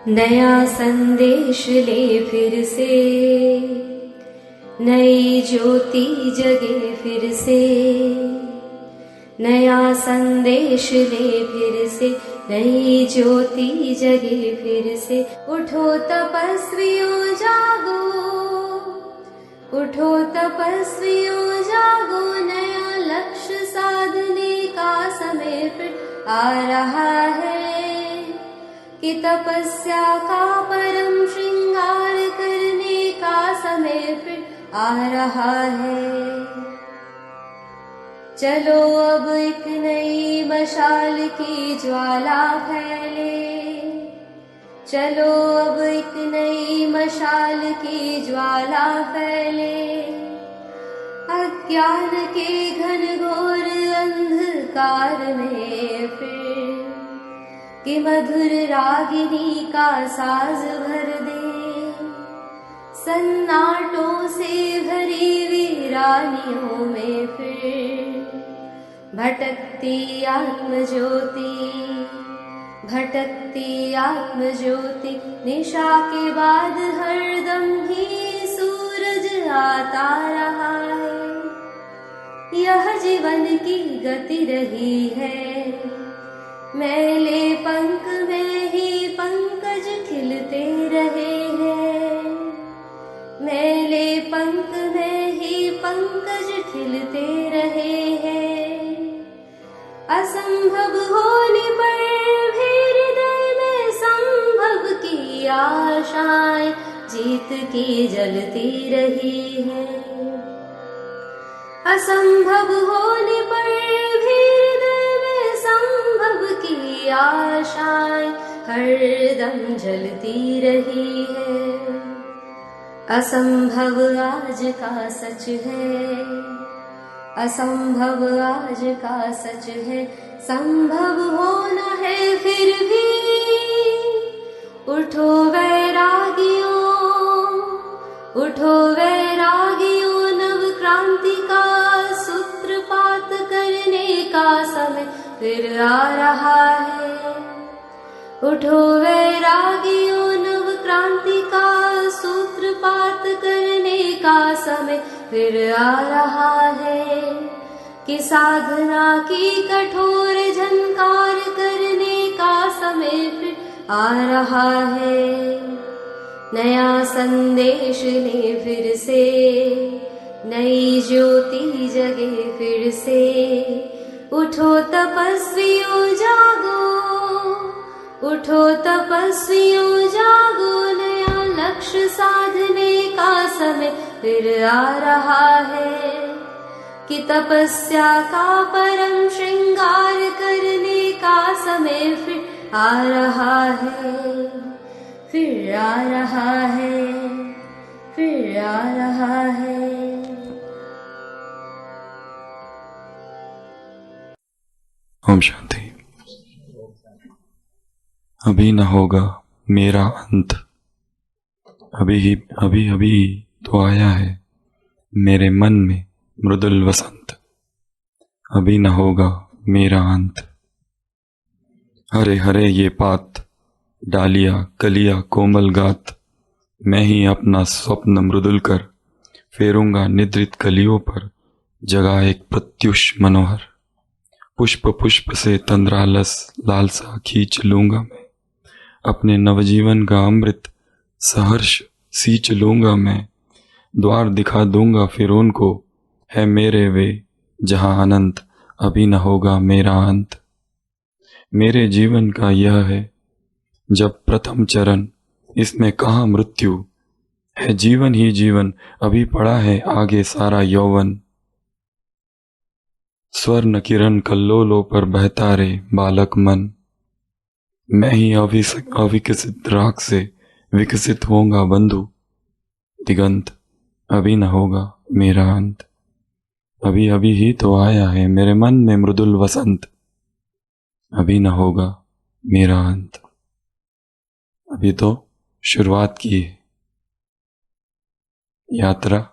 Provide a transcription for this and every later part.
नया संदेश ले फिर से, नई ज्योति जगे फिर से। नया संदेश ले फिर से, नई ज्योति जगे फिर से। उठो तपस्वियों जागो, उठो तपस्वियों जागो। नया लक्ष्य साधने का समय फिर आ रहा है, कि तपस्या का परम श्रृंगार करने का समय फिर आ रहा है। चलो अब एक नई मशाल की ज्वाला फैले, चलो अब एक नई मशाल की ज्वाला फैले। अज्ञान के घनघोर अंधकार में फिर, कि मधुर रागिनी का साज भर दे। सन्नाटों से भरी वीरानियों में फिर, भटकती आत्मज्योति, भटकती आत्मज्योति। निशा के बाद हरदम ही सूरज आता रहा है। यह जीवन की गति रही है, मैले पंख में ही पंकज खिलते रहे हैं। मैले पंख में ही पंकज खिलते रहे हैं। असंभव होने पर भी हृदय में संभव की आशाएं जीत की जलती रही है। असंभव होने पर भी हृदय में संभव की आशाएं हरदम जलती रही है। असंभव आज का सच है, असंभव आज का सच है। संभव होना है फिर भी, उठो वैरागियों, उठो वैरागियों। नव क्रांति का सूत्रपात करने का समय फिर आ रहा है। उठो वैरागियों, नव क्रांति का सूत्रपात करने का समय फिर आ रहा है। कि साधना की कठोर झंकार करने का समय फिर आ रहा है। नया संदेश ले फिर से, नई ज्योति जगे फिर से। उठो तपस्वियों जागो, उठो तपस्वियों जागो। नया लक्ष्य साधने का समय फिर आ रहा है, कि तपस्या का परम श्रृंगार करने का समय फिर आ रहा है, फिर आ रहा है, फिर आ रहा है। ओम शांति। अभी न होगा मेरा अंत, अभी अभी तो आया है मेरे मन में मृदुल वसंत। अभी न होगा मेरा अंत। हरे हरे ये पात, डालिया कलिया कोमल गात। मैं ही अपना स्वप्न मृदुल कर, फेरूंगा निद्रित कलियों पर जगा एक प्रत्युष मनोहर। पुष्प पुष्प से तंद्रालस लालसा खींच लूंगा मैं, अपने नवजीवन का अमृत सहर्ष सींच लूंगा मैं। द्वार दिखा दूंगा फिर उनको, है मेरे वे जहां अनंत। अभी न होगा मेरा अंत। मेरे जीवन का यह है जब प्रथम चरण, इसमें कहाँ मृत्यु है। जीवन ही जीवन, अभी पड़ा है आगे सारा यौवन। स्वर्ण किरण कल्लोलों पर बहता रे बालक मन। मैं ही अविकसित राख से विकसित होऊंगा बंधु दिगंत। अभी न होगा मेरा अंत। अभी अभी ही तो आया है मेरे मन में मृदुल वसंत। अभी न होगा मेरा अंत। अभी तो शुरुआत की है, यात्रा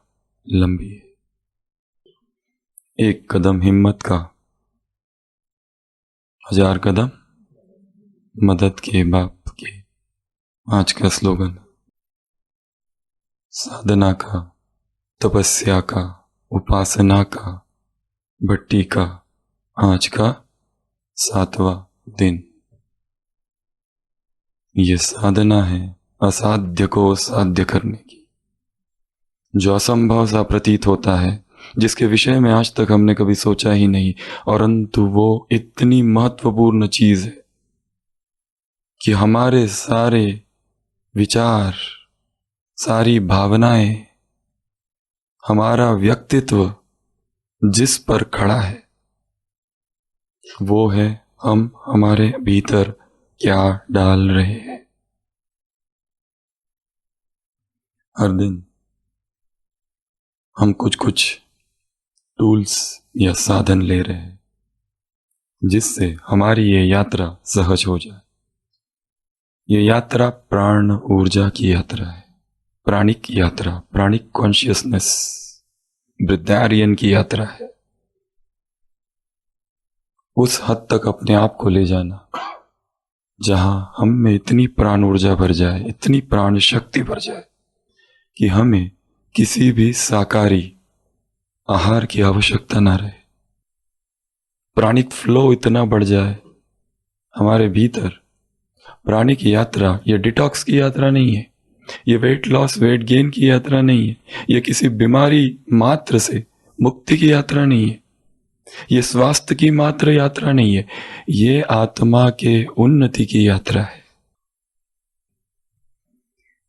लंबी है। एक कदम हिम्मत का, 1000 कदम मदद के बाप के। आज का स्लोगन, साधना का, तपस्या का, उपासना का, भट्टी का आज का 7वां दिन। ये साधना है असाध्य को साध्य करने की। जो असंभव सा प्रतीत होता है, जिसके विषय में आज तक हमने कभी सोचा ही नहीं, परंतु वो इतनी महत्वपूर्ण चीज है कि हमारे सारे विचार, सारी भावनाएं, हमारा व्यक्तित्व जिस पर खड़ा है वो है हम हमारे भीतर क्या डाल रहे हैं। हर दिन हम कुछ कुछ टूल्स या साधन ले रहे हैं जिससे हमारी ये यात्रा सहज हो जाए। ये यात्रा प्राण ऊर्जा की यात्रा है, प्राणिक यात्रा, प्राणिक कॉन्शियसनेस, ब्रिद्धारियन की यात्रा है। उस हद तक अपने आप को ले जाना जहां हम में इतनी प्राण ऊर्जा भर जाए, इतनी प्राण शक्ति भर जाए कि हमें किसी भी साकारी आहार की आवश्यकता ना रहे। प्राणिक फ्लो इतना बढ़ जाए हमारे भीतर। प्राणिक यात्रा ये डिटॉक्स की यात्रा नहीं है, ये वेट लॉस वेट गेन की यात्रा नहीं है, ये किसी बीमारी मात्र से मुक्ति की यात्रा नहीं है, ये स्वास्थ्य की मात्र यात्रा नहीं है, ये आत्मा के उन्नति की यात्रा है,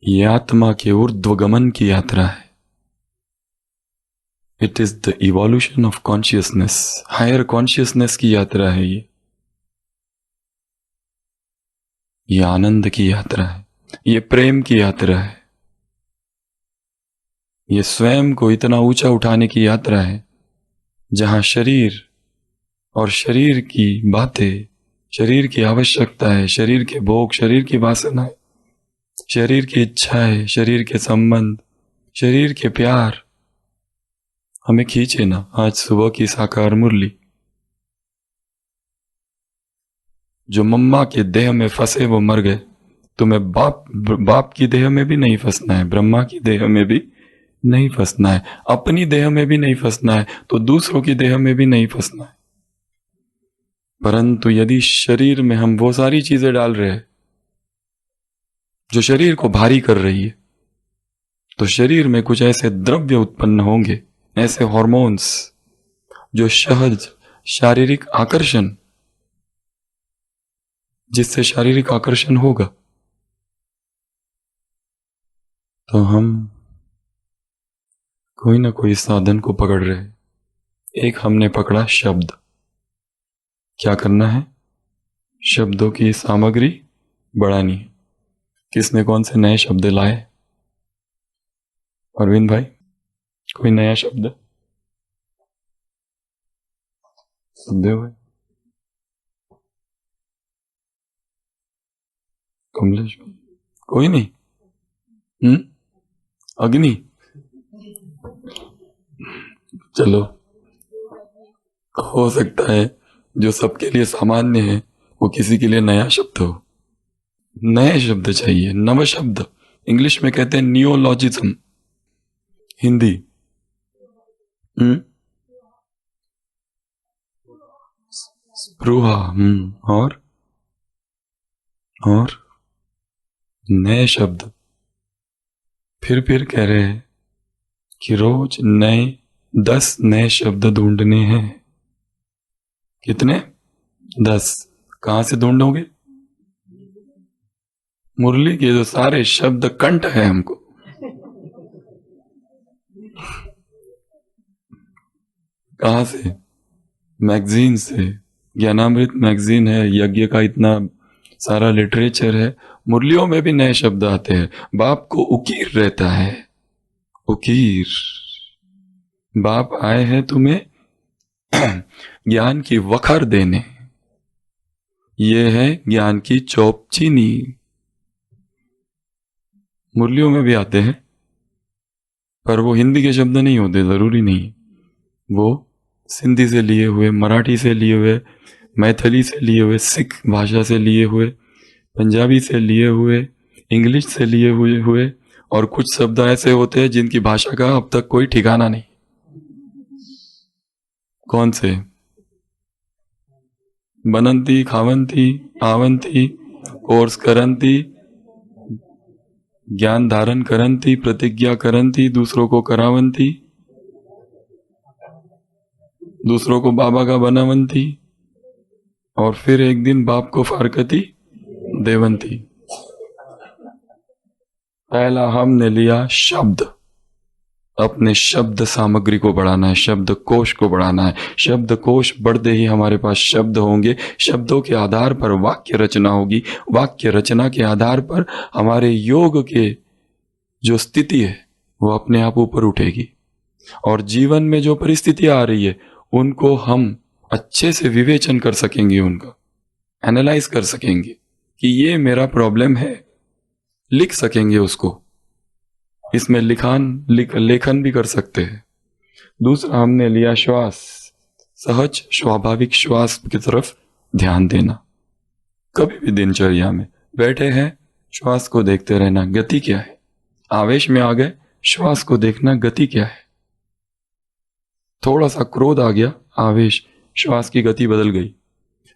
ये आत्मा के ऊर्ध्वगमन की यात्रा है। It is the evolution of consciousness, higher consciousness की यात्रा है ये आनंद की यात्रा है, ये प्रेम की यात्रा है, ये स्वयं को इतना ऊंचा उठाने की यात्रा है जहां शरीर और शरीर की बातें, शरीर की आवश्यकताएं, शरीर के भोग, शरीर की वासनाएं, शरीर की इच्छाएं, शरीर के संबंध, शरीर के प्यार हमें खींचे ना। आज सुबह की साकार मुरली, जो मम्मा के देह में फंसे वो मर गए। तुम्हें बाप की देह में भी नहीं फंसना है, ब्रह्मा की देह में भी नहीं फंसना है, अपनी देह में भी नहीं फंसना है, तो दूसरों की देह में भी नहीं फंसना है। परंतु यदि शरीर में हम वो सारी चीजें डाल रहे हैं जो शरीर को भारी कर रही है, तो शरीर में कुछ ऐसे द्रव्य उत्पन्न होंगे, ऐसे हॉर्मोन्स जो सहज शारीरिक आकर्षण, जिससे शारीरिक आकर्षण होगा तो हम कोई ना कोई साधन को पकड़ रहे। एक हमने पकड़ा शब्द। क्या करना है? शब्दों की सामग्री बढ़ानी है। किसने कौन से नए शब्द लाए? अरविंद भाई, कोई नया शब्द? सुखदेव भाई, कमलेश भाई, कोई नहीं? अग्नि, चलो, हो सकता है जो सबके लिए सामान्य है वो किसी के लिए नया शब्द हो। नए शब्द चाहिए, नव शब्द। इंग्लिश में कहते हैं नियोलॉजिज्म, हिंदी स्पृहा, और नए शब्द। फिर कह रहे हैं कि रोज 10 नए शब्द ढूंढने हैं। कितने? 10। कहां से ढूंढोगे? मुरली के जो सारे शब्द कंठ है हमको, कहां से? मैगजीन से। ज्ञानामृत मैगजीन है, यज्ञ का इतना सारा लिटरेचर है, मुरलियों में भी नए शब्द आते हैं। बाप को उकीर रहता है, उकीर। बाप आए हैं तुम्हें ज्ञान की वखर देने। ये है ज्ञान की चौपचीनी। मुरलियों में भी आते हैं, पर वो हिंदी के शब्द नहीं होते, जरूरी नहीं। वो सिंधी से लिए हुए, मराठी से लिए हुए, मैथिली से लिए हुए, सिख भाषा से लिए हुए, पंजाबी से लिए हुए, इंग्लिश से लिए हुए और कुछ शब्द ऐसे होते हैं जिनकी भाषा का अब तक कोई ठिकाना नहीं। कौन से? बनंती, खावंती, आवंती, कोर्स करंती, ज्ञान धारण करंती, प्रतिज्ञा करंती, दूसरों को करावंती, दूसरों को बाबा का बनावंती, और फिर एक दिन बाप को फारकती देवंती। पहला हमने लिया शब्द। अपने शब्द सामग्री को बढ़ाना है, शब्द कोश को बढ़ाना है। शब्द कोश बढ़ते ही हमारे पास शब्द होंगे, शब्दों के आधार पर वाक्य रचना होगी, वाक्य रचना के आधार पर हमारे योग के जो स्थिति है वो अपने आप ऊपर उठेगी, और जीवन में जो परिस्थितियां आ रही है उनको हम अच्छे से विवेचन कर सकेंगे, उनका एनालाइज कर सकेंगे कि ये मेरा प्रॉब्लम है, लिख सकेंगे उसको। इसमें लेखन भी कर सकते हैं। दूसरा हमने लिया श्वास, सहज स्वाभाविक श्वास की तरफ ध्यान देना। कभी भी दिनचर्या में बैठे हैं, श्वास को देखते रहना, गति क्या है। आवेश में आ गए, श्वास को देखना, गति क्या है। थोड़ा सा क्रोध आ गया, आवेश, श्वास की गति बदल गई।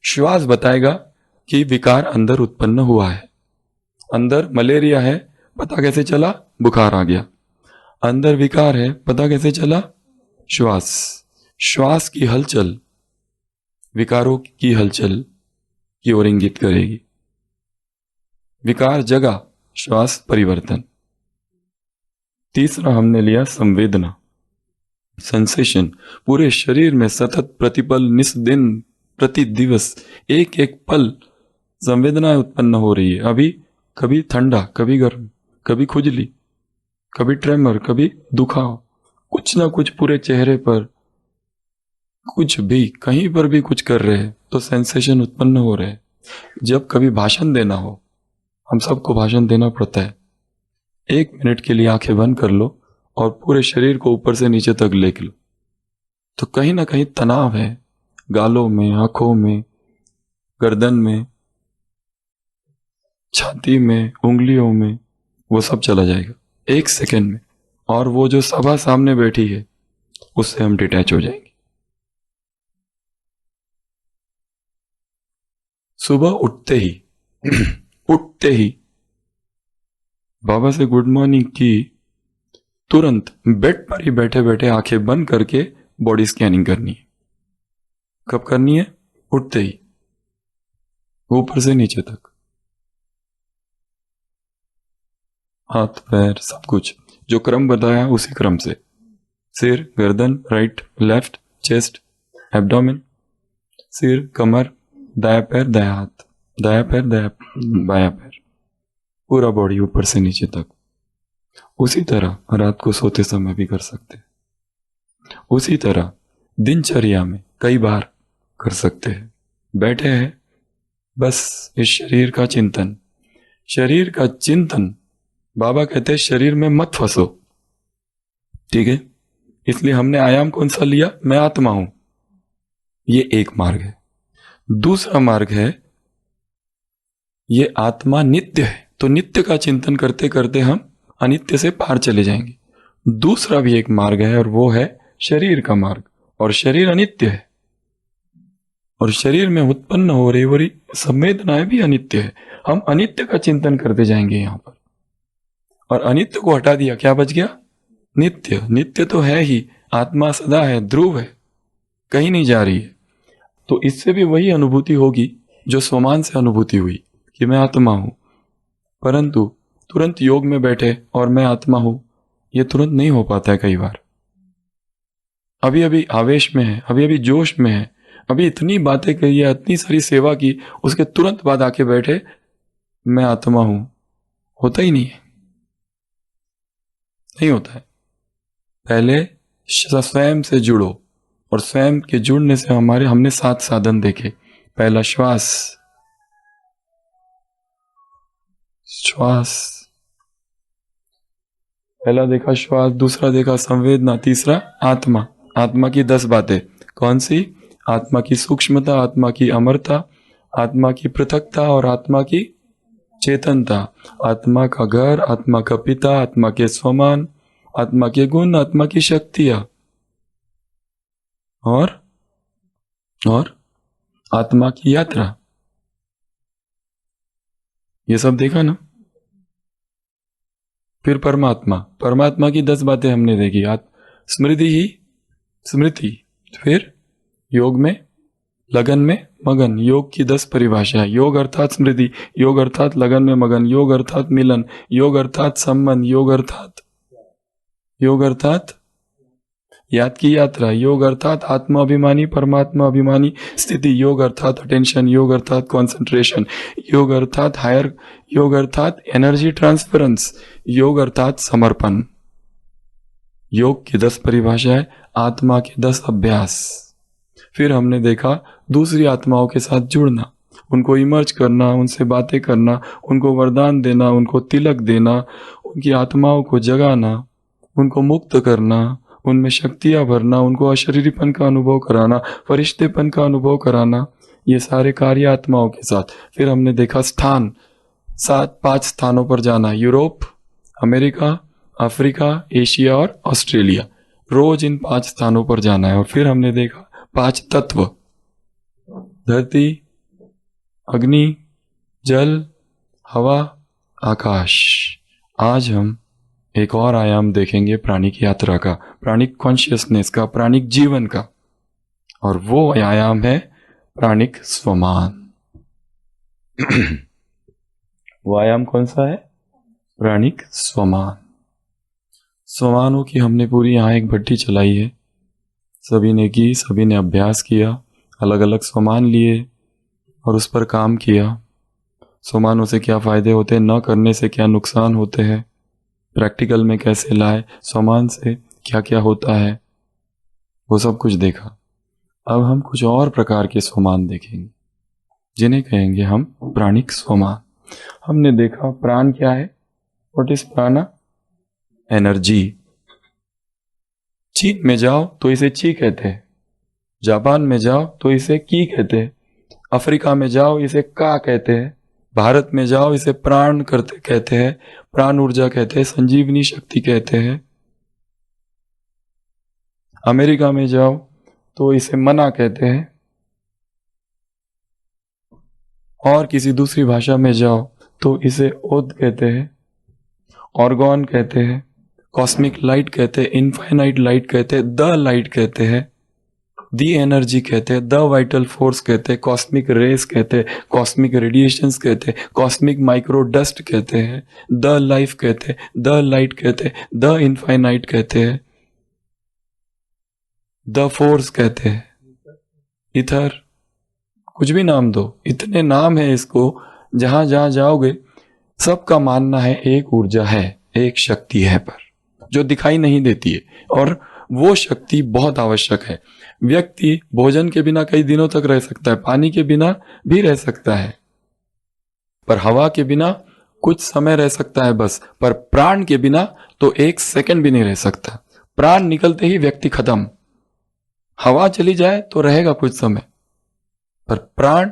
श्वास बताएगा कि विकार अंदर उत्पन्न हुआ है। अंदर मलेरिया है, पता कैसे चला? बुखार आ गया। अंदर विकार है, पता कैसे चला? श्वास। श्वास की हलचल विकारों की हलचल की ओर इंगित करेगी। विकार जगा, श्वास परिवर्तन। तीसरा हमने लिया संवेदना, सेंसेशन। पूरे शरीर में सतत प्रतिपल, निस्दिन, प्रति दिवस, एक एक पल संवेदनाएं उत्पन्न हो रही है। अभी कभी ठंडा, कभी गर्म, कभी खुजली, कभी ट्रेमर, कभी दुखाव, कुछ ना कुछ पूरे चेहरे पर, कुछ भी कहीं पर भी कुछ कर रहे हैं तो सेंसेशन उत्पन्न हो रहे हैं। जब कभी भाषण देना हो, हम सबको भाषण देना पड़ता है, 1 मिनट के लिए आंखें बंद कर लो और पूरे शरीर को ऊपर से नीचे तक लेके लो, तो कहीं ना कहीं तनाव है, गालों में, आंखों में, गर्दन में, छाती में, उंगलियों में, वो सब चला जाएगा 1 सेकेंड में। और वो जो सभा सामने बैठी है उससे हम डिटैच हो जाएंगे। सुबह उठते ही उठते ही बाबा से गुड मॉर्निंग की, तुरंत बेड पर ही बैठे बैठे आंखें बंद करके बॉडी स्कैनिंग करनी है। कब करनी है? उठते ही, ऊपर से नीचे तक, हाथ पैर सब कुछ जो क्रम बताया उसी क्रम से। सिर, गर्दन, राइट लेफ्ट, चेस्ट, एब्डोमेन, सिर, कमर, दाया पैर, दाया हाथ, दाया पैर, बाया पैर, पूरा बॉडी ऊपर से नीचे तक। उसी तरह रात को सोते समय भी कर सकते हैं। उसी तरह दिनचर्या में कई बार कर सकते हैं। बैठे हैं, बस इस शरीर का चिंतन, शरीर का चिंतन। बाबा कहते हैं शरीर में मत फंसो, ठीक है? इसलिए हमने आयाम कौन सा लिया? मैं आत्मा हूं। ये एक मार्ग है। दूसरा मार्ग है, ये आत्मा नित्य है, तो नित्य का चिंतन करते करते हम अनित्य से पार चले जाएंगे। दूसरा भी एक मार्ग है और वो है शरीर का मार्ग, और शरीर अनित्य है, और शरीर में उत्पन्न हो रही संवेदनाएं भी अनित्य है। हम अनित्य का चिंतन करते जाएंगे यहां पर, और अनित्य को हटा दिया, क्या बच गया? नित्य। नित्य तो है ही, आत्मा सदा है, ध्रुव है, कहीं नहीं जा रही है। तो इससे भी वही अनुभूति होगी जो स्वमान से अनुभूति हुई कि मैं आत्मा हूं। परंतु तुरंत योग में बैठे और मैं आत्मा हूं, यह तुरंत नहीं हो पाता है। कई बार अभी अभी आवेश में है, अभी अभी जोश में है, अभी इतनी बातें कही है, इतनी सारी सेवा की, उसके तुरंत बाद आके बैठे मैं आत्मा हूं, होता ही नहीं है, नहीं होता है। पहले स्वयं से जुड़ो, और स्वयं के जुड़ने से हमने 7 साधन देखे। पहला श्वास, पहला देखा श्वास, दूसरा देखा संवेदना, तीसरा आत्मा। आत्मा की 10 बातें कौन सी? आत्मा की सूक्ष्मता, आत्मा की अमरता, आत्मा की पृथकता और आत्मा की चेतनता, आत्मा का घर, आत्मा का पिता, आत्मा के स्वमान, आत्मा के गुण, आत्मा की शक्तियां और आत्मा की यात्रा। ये सब देखा ना। फिर परमात्मा, परमात्मा की 10 बातें हमने देखी। स्मृति ही स्मृति, फिर योग में लगन में मगन, योग की 10 परिभाषाएं। योग अर्थात स्मृति, योग अर्थात लगन में मगन, योग अर्थात मिलन, योग अर्थात संबंध, योग अर्थात याद की यात्रा, योग अर्थात आत्मा अभिमानी परमात्मा अभिमानी स्थिति, योग अर्थात अटेंशन, योग अर्थात कॉन्सेंट्रेशन, योग अर्थात हायर, योग अर्थात एनर्जी ट्रांसफरेंस, योग अर्थात समर्पण। योग की 10 परिभाषाएं, आत्मा के 10 अभ्यास। फिर हमने देखा दूसरी आत्माओं के साथ जुड़ना, उनको इमर्ज करना, उनसे बातें करना, उनको वरदान देना, उनको तिलक देना, उनकी आत्माओं को जगाना, उनको मुक्त करना, उनमें शक्तियां भरना, उनको अशरीरीपन का अनुभव कराना, फरिश्तेपन का अनुभव कराना, ये सारे कार्य आत्माओं के साथ। फिर हमने देखा स्थान, 5 स्थानों पर जाना, यूरोप, अमेरिका, अफ्रीका, एशिया और ऑस्ट्रेलिया। रोज इन 5 स्थानों पर जाना है। और फिर हमने देखा 5 तत्व, धरती, अग्नि, जल, हवा, आकाश। आज हम एक और आयाम देखेंगे प्राणिक यात्रा का, प्राणिक कॉन्शियसनेस का, प्राणिक जीवन का, और वो आयाम है प्राणिक स्वमान। वो आयाम कौन सा है? प्राणिक स्वमान। स्वमानों की हमने पूरी यहाँ एक भट्टी चलाई है, सभी ने की, सभी ने अभ्यास किया, अलग अलग स्वमान लिए और उस पर काम किया। स्वमानों से क्या फायदे होते हैं, न करने से क्या नुकसान होते हैं, प्रैक्टिकल में कैसे लाए, स्वमान से क्या क्या होता है, वो सब कुछ देखा। अब हम कुछ और प्रकार के स्वमान देखेंगे जिन्हें कहेंगे हम प्राणिक स्वमान। हमने देखा प्राण क्या है, व्हाट इज प्राणा? एनर्जी। चीन में जाओ तो इसे ची कहते हैं, जापान में जाओ तो इसे की कहते हैं, अफ्रीका में जाओ इसे का कहते हैं, भारत में जाओ इसे प्राण कहते हैं, प्राण ऊर्जा कहते हैं, संजीवनी शक्ति कहते हैं। अमेरिका में जाओ तो इसे मना कहते हैं, और किसी दूसरी भाषा में जाओ तो इसे ओद कहते हैं, ऑर्गन कहते हैं, कॉस्मिक लाइट कहते हैं, इनफाइनाइट लाइट कहते हैं, द लाइट कहते हैं, दी एनर्जी कहते हैं, द वाइटल फोर्स कहते हैं, कॉस्मिक रेस कहते हैं, कॉस्मिक रेडिएशंस कहते हैं, कॉस्मिक माइक्रो डस्ट कहते हैं, द लाइफ कहते हैं, द लाइट कहते हैं, द इनफाइनाइट कहते हैं, द फोर्स कहते हैं, इथर, कुछ भी नाम दो, इतने नाम है इसको। जहां जहां जाओगे सबका मानना है एक ऊर्जा है, एक शक्ति है, पर जो दिखाई नहीं देती है, और वो शक्ति बहुत आवश्यक है। व्यक्ति भोजन के बिना कई दिनों तक रह सकता है, पानी के बिना भी रह सकता है, पर हवा के बिना कुछ समय रह सकता है बस, पर प्राण के बिना तो 1 सेकंड भी नहीं रह सकता। प्राण निकलते ही व्यक्ति खत्म। हवा चली जाए तो रहेगा कुछ समय, पर प्राण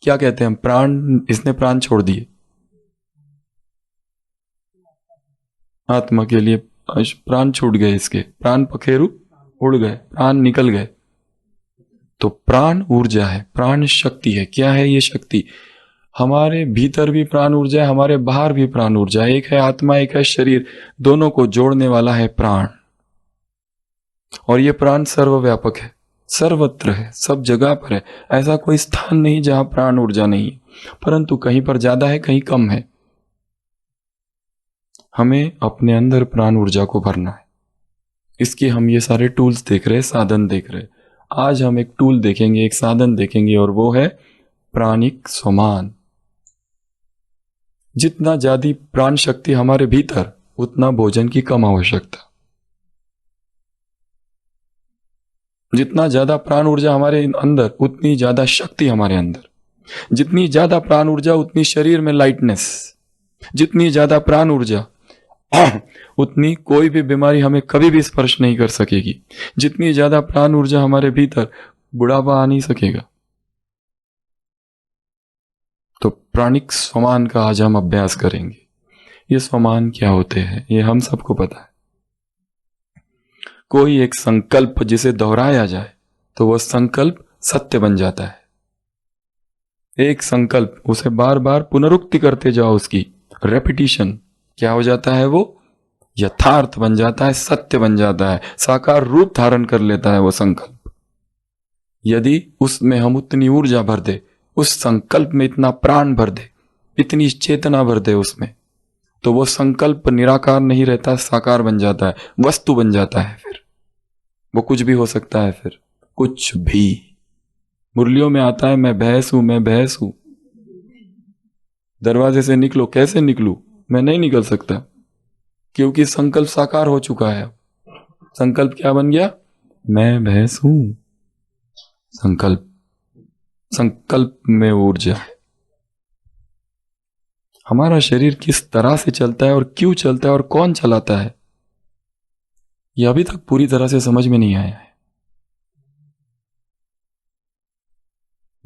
क्या कहते हैं हम? प्राण, इसने प्राण छोड़ दिए। आत्मा के लिए प्राण छूट गए, इसके प्राण पखेरु उड़ गए, प्राण निकल गए। तो प्राण ऊर्जा है, प्राण शक्ति है। क्या है ये शक्ति? हमारे भीतर भी प्राण ऊर्जा है, हमारे बाहर भी प्राण ऊर्जा है। एक है आत्मा, एक है शरीर, दोनों को जोड़ने वाला है प्राण। और ये प्राण सर्वव्यापक है, सर्वत्र है, सब जगह पर है। ऐसा कोई स्थान नहीं जहां प्राण ऊर्जा नहीं है, परंतु कहीं पर ज्यादा है, कहीं कम है। हमें अपने अंदर प्राण ऊर्जा को भरना है। इसके हम ये सारे टूल्स देख रहे हैं, साधन देख रहे हैं। आज हम एक टूल देखेंगे, एक साधन देखेंगे, और वो है प्राणिक स्वमान। जितना ज्यादा प्राण शक्ति हमारे भीतर, उतना भोजन की कम आवश्यकता। जितना ज्यादा प्राण ऊर्जा हमारे अंदर, उतनी ज्यादा शक्ति हमारे अंदर। जितनी ज्यादा प्राण ऊर्जा, उतनी शरीर में लाइटनेस। जितनी ज्यादा प्राण ऊर्जा, उतनी कोई भी बीमारी हमें कभी भी स्पर्श नहीं कर सकेगी। जितनी ज्यादा प्राण ऊर्जा हमारे भीतर, बुढ़ापा आ नहीं सकेगा। तो प्राणिक स्वमान का आज हम अभ्यास करेंगे। ये स्वमान क्या होते हैं ये हम सबको पता है। कोई एक संकल्प जिसे दोहराया जाए तो वह संकल्प सत्य बन जाता है। एक संकल्प उसे बार बार पुनरुक्ति करते जाओ, उसकी रेपिटिशन क्या हो जाता है, वो यथार्थ बन जाता है, सत्य बन जाता है, साकार रूप धारण कर लेता है वो संकल्प। यदि उसमें हम उतनी ऊर्जा भर दे, उस संकल्प में इतना प्राण भर दे, इतनी चेतना भर दे उसमें, तो वो संकल्प निराकार नहीं रहता, साकार बन जाता है, वस्तु बन जाता है। फिर वो कुछ भी हो सकता है, फिर कुछ भी। मुरलियों में आता है मैं भैंस हूं, मैं भैंस हूं। दरवाजे से निकलो, कैसे निकलूं, मैं नहीं निकल सकता, क्योंकि संकल्प साकार हो चुका है। संकल्प क्या बन गया, मैं भैंस हूं। संकल्प, संकल्प में ऊर्जा है। हमारा शरीर किस तरह से चलता है और क्यों चलता है और कौन चलाता है, यह अभी तक पूरी तरह से समझ में नहीं आया है।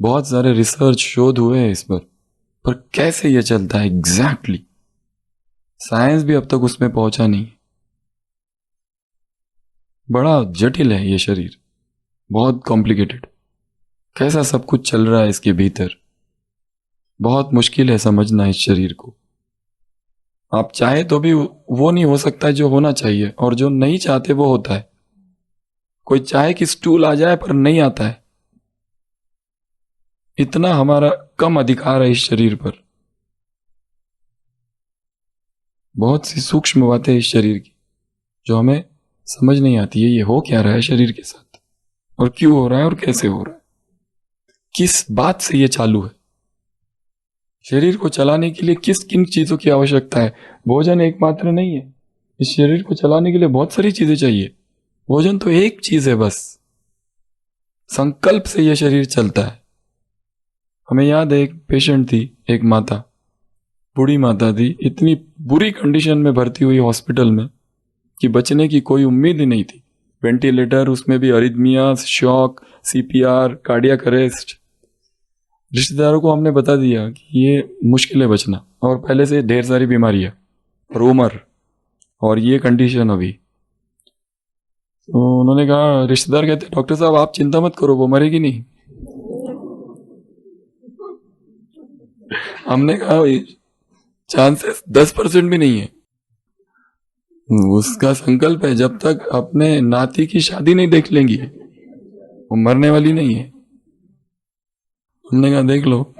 बहुत सारे रिसर्च शोध हुए हैं इस पर कैसे यह चलता है एग्जैक्टली, साइंस भी अब तक उसमें पहुंचा नहीं। बड़ा जटिल है ये शरीर, बहुत कॉम्प्लिकेटेड। कैसा सब कुछ चल रहा है इसके भीतर, बहुत मुश्किल है समझना इस शरीर को। आप चाहे तो भी वो नहीं हो सकता जो होना चाहिए, और जो नहीं चाहते वो होता है। कोई चाहे कि स्टूल आ जाए पर नहीं आता है। इतना हमारा कम अधिकार है इस शरीर पर। बहुत सी सूक्ष्म बातें इस शरीर की जो हमें समझ नहीं आती है। ये हो क्या रहा है शरीर के साथ, और क्यों हो रहा है, और कैसे हो रहा है, किस बात से ये चालू है। शरीर को चलाने के लिए किस किन चीजों की आवश्यकता है। भोजन एकमात्र नहीं है, इस शरीर को चलाने के लिए बहुत सारी चीजें चाहिए। भोजन तो एक चीज है बस। संकल्प से यह शरीर चलता है। हमें याद है एक पेशेंट थी, एक माता, बूढ़ी माता थी, इतनी बुरी कंडीशन में भर्ती हुई हॉस्पिटल में कि बचने की कोई उम्मीद ही नहीं थी। वेंटिलेटर, उसमें भी arrhythmia, shock, CPR, cardiac arrest. रिश्तेदारों को हमने बता दिया कि ये मुश्किल है बचना, और पहले से ढेर सारी बीमारियां और उम्र और ये कंडीशन अभी। तो उन्होंने कहा, रिश्तेदार कहते डॉक्टर साहब आप चिंता मत करो, वो मरेगी नहीं। हमने कहा चांसेस 10% भी नहीं है। उसका संकल्प है जब तक अपने नाती की शादी नहीं देख लेंगी वो मरने वाली नहीं है। हमने कहा देख लो,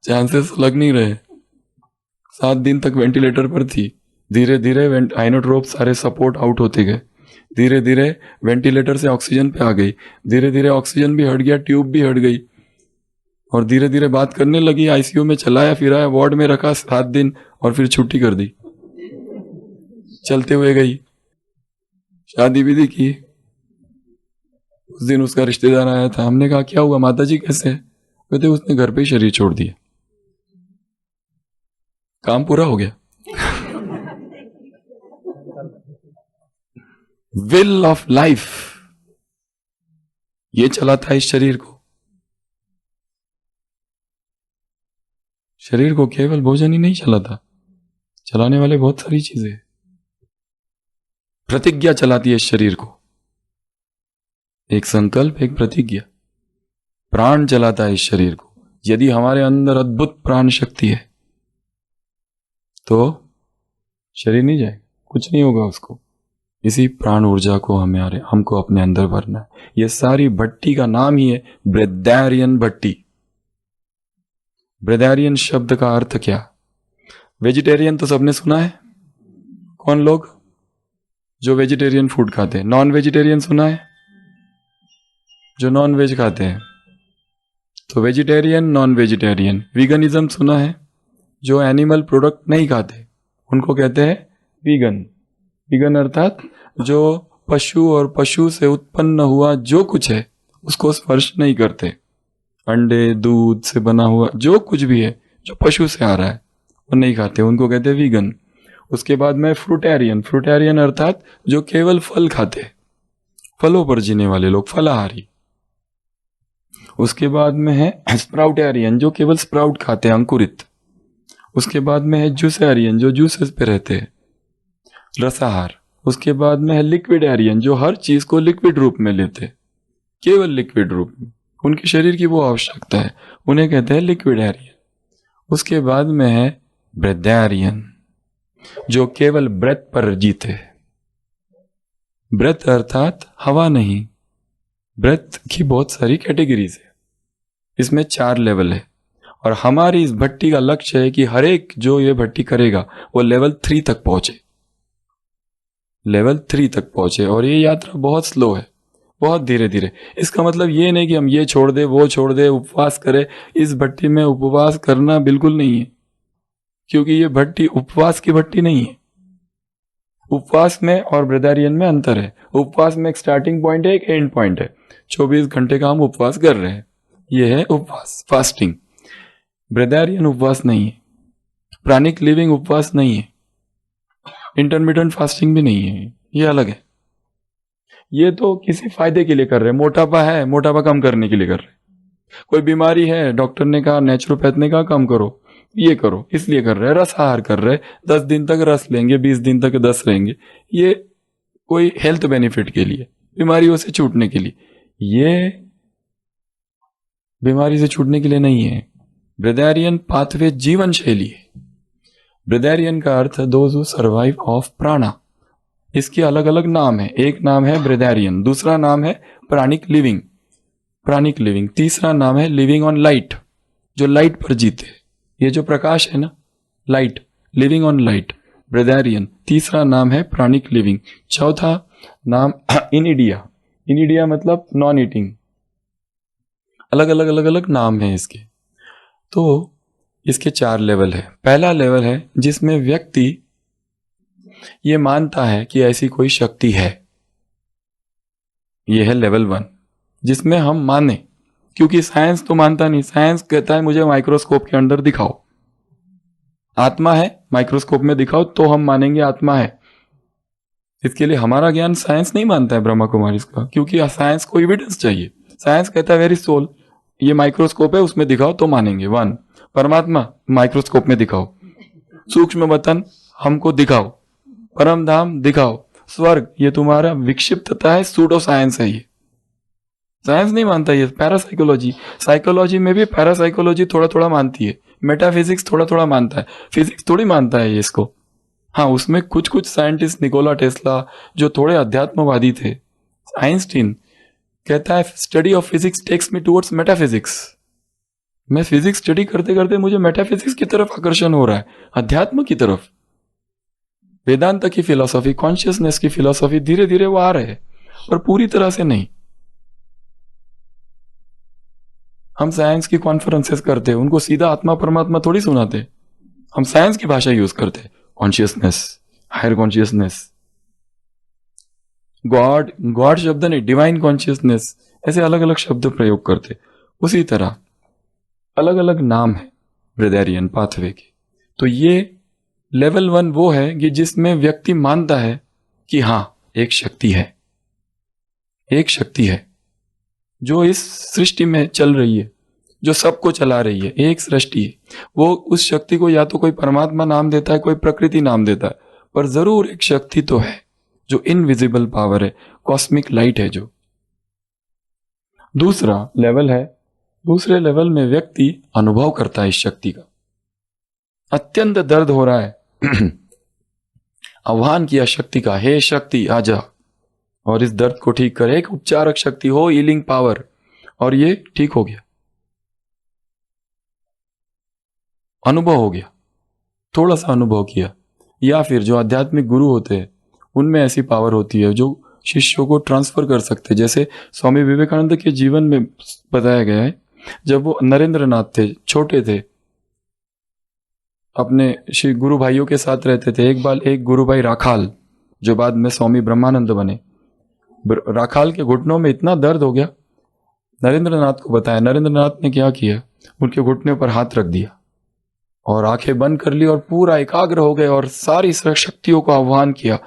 चांसेस लग नहीं रहे। 7 दिन तक वेंटिलेटर पर थी। धीरे धीरे आइनोट्रोप सारे सपोर्ट आउट होते गए। धीरे धीरे वेंटिलेटर से ऑक्सीजन पे आ गई। धीरे धीरे ऑक्सीजन भी हट गया, ट्यूब भी हट गई, और धीरे धीरे बात करने लगी। आईसीयू में चलाया फिराया, वार्ड में रखा 7 दिन, और फिर छुट्टी कर दी। चलते हुए गई, शादी विधि की। उस दिन उसका रिश्तेदार आया था। हमने कहा क्या हुआ, माता जी कैसे है? कहते उसने घर पे ही शरीर छोड़ दिया, काम पूरा हो गया। विल ऑफ लाइफ ये चलाता है इस शरीर को। शरीर को केवल भोजन ही नहीं चलाता, चलाने वाले बहुत सारी चीजें। प्रतिज्ञा चलाती है इस शरीर को, एक संकल्प, एक प्रतिज्ञा। प्राण चलाता है इस शरीर को। यदि हमारे अंदर अद्भुत प्राण शक्ति है तो शरीर नहीं जाएगा, कुछ नहीं होगा उसको। इसी प्राण ऊर्जा को हमको अपने अंदर भरना है। यह सारी भट्टी का नाम ही है ब्रेदारियन भट्टी। ब्रेदारियन शब्द का अर्थ क्या? वेजिटेरियन तो सबने सुना है। कौन लोग जो वेजिटेरियन फूड खाते हैं? नॉन वेजिटेरियन सुना है, जो नॉन वेज खाते हैं। तो वेजिटेरियन, नॉन वेजिटेरियन। वीगनिज्म सुना है, जो एनिमल प्रोडक्ट नहीं खाते उनको कहते हैं वीगन। वीगन अर्थात जो पशु और पशु से उत्पन्न हुआ जो कुछ है उसको स्पर्श नहीं करते। अंडे, दूध से बना हुआ जो कुछ भी है जो पशु से आ रहा है वो नहीं खाते, उनको कहते हैं वीगन। उसके बाद में फ्रूटेरियन। फ्रूटेरियन अर्थात जो केवल फल खाते, फलों पर जीने वाले लोग, फलाहारी। उसके बाद में है स्प्राउटेरियन जो केवल स्प्राउट खाते हैं, अंकुरित। उसके बाद में है जूसेरियन जो जूसेस पे रहते हैं, रसाहार। उसके बाद में है लिक्विडेरियन जो हर चीज को लिक्विड रूप में लेते हैं, केवल लिक्विड रूप में, उनके शरीर की वो आवश्यकता है, उन्हें कहते हैं लिक्विडेरियन। उसके बाद में है ब्रेथेरियन जो केवल ब्रेथ पर जीते हैं। ब्रेथ अर्थात हवा नहीं, ब्रेथ की बहुत सारी कैटेगरीज है, इसमें 4 लेवल है। और हमारी इस भट्टी का लक्ष्य है कि हर एक जो ये भट्टी करेगा वो लेवल 3 तक पहुंचे, लेवल 3 तक पहुंचे। और ये यात्रा बहुत स्लो है, बहुत धीरे धीरे। इसका मतलब ये नहीं कि हम ये छोड़ दे वो छोड़ दे, उपवास करें। इस भट्टी में उपवास करना बिल्कुल नहीं है, क्योंकि ये भट्टी उपवास की भट्टी नहीं है। उपवास में और ब्रेथेरियन में अंतर है। उपवास में एक स्टार्टिंग पॉइंट है, एक एंड पॉइंट है। 24 घंटे का हम उपवास कर रहे हैं, यह है उपवास, फास्टिंग। ब्रेथेरियन उपवास नहीं है, प्राणिक लिविंग उपवास नहीं है, इंटरमिटेंट फास्टिंग भी नहीं है, ये अलग है। ये तो किसी फायदे के लिए कर रहे हैं। मोटापा है, मोटापा कम करने के लिए कर रहे हैं। कोई बीमारी है, डॉक्टर ने कहा, नेचुरोपैथ ने कहा कम करो, ये करो, इसलिए कर रहे हैं। रसाहार कर रहे हैं, 10 दिन तक रस लेंगे, 20 दिन तक 10 रहेंगे, ये कोई हेल्थ बेनिफिट के लिए, बीमारियों से छूटने के लिए। ये बीमारी से छूटने के लिए नहीं है। ब्रेथेरियन पाथवे जीवन शैली है। ब्रेथेरियन का अर्थ है दोज हु सर्वाइव ऑफ प्राणा। इसके अलग अलग नाम है। एक नाम है ब्रेथेरियन, दूसरा नाम है प्राणिक लिविंग, प्राणिक लिविंग, तीसरा नाम है लिविंग ऑन लाइट, जो लाइट पर जीते। ये जो प्रकाश है ना, लाइट, लिविंग ऑन लाइट, ब्रेथेरियन। तीसरा नाम है प्राणिक लिविंग। चौथा नाम इनिडिया, इनिडिया मतलब नॉन ईटिंग। अलग अलग अलग अलग नाम है इसके। तो इसके 4 लेवल है। पहला लेवल है जिसमें व्यक्ति ये मानता है कि ऐसी कोई शक्ति है, यह है लेवल 1, जिसमें हम माने, क्योंकि साइंस तो मानता नहीं। साइंस कहता है मुझे माइक्रोस्कोप के अंदर दिखाओ, आत्मा है, माइक्रोस्कोप में दिखाओ तो हम मानेंगे आत्मा है। इसके लिए हमारा ज्ञान साइंस नहीं मानता है ब्रह्मा कुमारी का, क्योंकि साइंस को एविडेंस चाहिए। साइंस कहता है वेरी सोल, ये माइक्रोस्कोप है, उसमें दिखाओ तो मानेंगे। 1 परमात्मा, माइक्रोस्कोप में दिखाओ। सूक्ष्म वतन हमको दिखाओ, परम धाम दिखाओ, स्वर्ग, ये तुम्हारा विक्षिप्तता है, सूडो साइंस है। ये साइंस नहीं मानता, ये पैरासाइकोलॉजी। साइकोलॉजी में भी पैरासाइकोलॉजी थोड़ा थोड़ा मानती है, मेटाफिजिक्स थोड़ा थोड़ा मानता है, फिजिक्स थोड़ी मानता है ये इसको। हाँ, उसमें कुछ कुछ साइंटिस्ट, निकोला टेस्ला जो थोड़े अध्यात्मवादी थे, आइंस्टीन कहता है study of physics takes me towards metaphysics. मैं फिजिक्स स्टडी करते करते मुझे मेटाफिजिक्स की तरफ आकर्षण हो रहा है, अध्यात्म की तरफ। वेदांत की फिलॉसफी, कॉन्शियसनेस की फिलॉसफी, धीरे धीरे वो आ रहे हैं, पर पूरी तरह से नहीं। हम साइंस की कॉन्फ्रेंसेस करते, उनको सीधा आत्मा परमात्मा थोड़ी सुनाते, हम साइंस की भाषा यूज करते, consciousness, higher consciousness, God, God शब्द नहीं, डिवाइन कॉन्शियसनेस, ऐसे अलग अलग शब्द प्रयोग करते। उसी तरह अलग अलग नाम है ब्रेथेरियन पाथवे के। तो ये लेवल 1 वो है कि जिसमें व्यक्ति मानता है कि हां, एक शक्ति है, एक शक्ति है जो इस सृष्टि में चल रही है, जो सबको चला रही है, एक सृष्टि है। वो उस शक्ति को या तो कोई परमात्मा नाम देता है, कोई प्रकृति नाम देता है, पर जरूर एक शक्ति तो है जो इनविजिबल पावर है, कॉस्मिक लाइट है जो। दूसरा लेवल है, दूसरे लेवल में व्यक्ति अनुभव करता है इस शक्ति का। अत्यंत दर्द हो रहा है, आह्वान किया शक्ति का, हे शक्ति आजा और इस दर्द को ठीक करे। एक उपचारक शक्ति हो, हीलिंग पावर, और ये ठीक हो गया, अनुभव हो गया, थोड़ा सा अनुभव किया। या फिर जो आध्यात्मिक गुरु होते हैं उनमें ऐसी पावर होती है जो शिष्यों को ट्रांसफर कर सकते हैं। जैसे स्वामी विवेकानंद के जीवन में बताया गया है, जब वो नरेंद्रनाथ थे, छोटे थे, अपने श्री गुरु भाइयों के साथ रहते थे। एक बार एक गुरु भाई राखाल, जो बाद में स्वामी ब्रह्मानंद बने, राखाल के घुटनों में इतना दर्द हो गया, नरेंद्रनाथ को बताया। नरेंद्रनाथ ने क्या किया, उनके घुटने पर हाथ रख दिया और आंखें बंद कर ली और पूरा एकाग्र हो गए और सारी शक्तियों को आह्वान किया,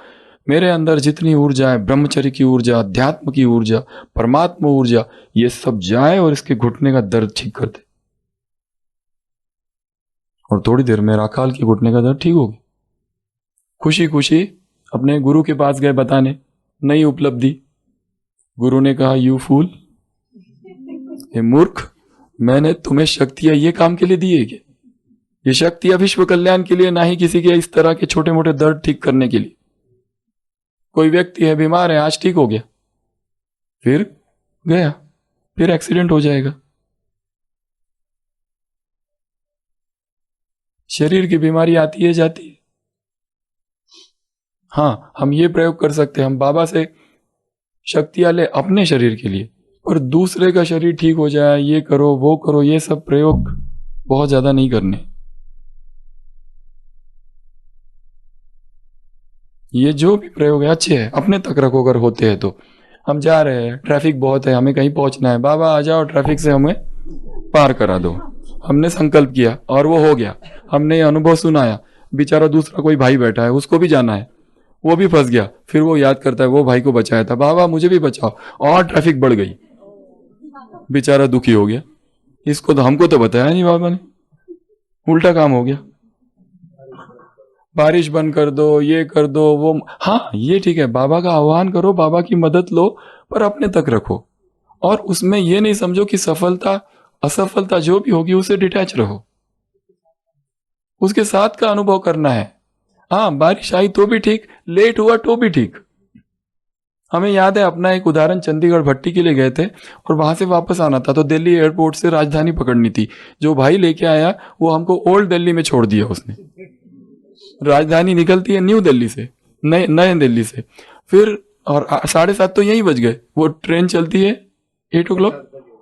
मेरे अंदर जितनी ऊर्जा है, ब्रह्मचर्य की ऊर्जा, अध्यात्म की ऊर्जा, परमात्मा ऊर्जा, ये सब जाए और इसके घुटने का दर्द ठीक कर दे। और थोड़ी देर में राखाल के घुटने का दर्द ठीक हो गया। खुशी खुशी अपने गुरु के पास गए बताने नई उपलब्धि। गुरु ने कहा, यू फूल, ये मूर्ख, मैंने तुम्हें शक्तियां ये काम के लिए दी है क्या? ये शक्तियां विश्व कल्याण के लिए, ना ही किसी के इस तरह के छोटे मोटे दर्द ठीक करने के लिए। कोई व्यक्ति है, बीमार है, आज ठीक हो गया, फिर गया, फिर एक्सीडेंट हो जाएगा। शरीर की बीमारी आती है, जाती है। हाँ, हम ये प्रयोग कर सकते हैं, हम बाबा से शक्तियां ले अपने शरीर के लिए, और दूसरे का शरीर ठीक हो जाए, ये करो वो करो, ये सब प्रयोग बहुत ज्यादा नहीं करने। ये जो भी प्रयोग है अच्छे है, अपने तक रखो अगर होते हैं तो। हम जा रहे हैं, ट्रैफिक बहुत है, हमें कहीं पहुंचना है, बाबा आ जाओ ट्रैफिक से हमें पार करा दो। हमने संकल्प किया और वो हो गया। हमने ये अनुभव सुनाया, बेचारा दूसरा कोई भाई बैठा है, उसको भी जाना है, वो भी फंस गया, फिर वो याद करता है वो भाई को बचाया था, बाबा मुझे भी बचाओ, और ट्रैफिक बढ़ गई, बेचारा दुखी हो गया। इसको तो हमको तो बताया नहीं बाबा ने, उल्टा काम हो गया। बारिश बंद कर दो, ये कर दो, वो, हाँ ये ठीक है, बाबा का आह्वान करो, बाबा की मदद लो, पर अपने तक रखो। और उसमें ये नहीं समझो कि सफलता असफलता जो भी होगी उससे डिटैच रहो, उसके साथ का अनुभव करना है। हाँ, बारिश आई तो भी ठीक, लेट हुआ तो भी ठीक। हमें याद है अपना एक उदाहरण, चंडीगढ़ भट्टी के लिए गए थे और वहां से वापस आना था, तो दिल्ली एयरपोर्ट से राजधानी पकड़नी थी। जो भाई लेके आया वो हमको ओल्ड दिल्ली में छोड़ दिया उसने। राजधानी निकलती है न्यू दिल्ली से, नए दिल्ली से, फिर और 7:30 तो यहीं बज गए। वो ट्रेन चलती है 8 o'clock,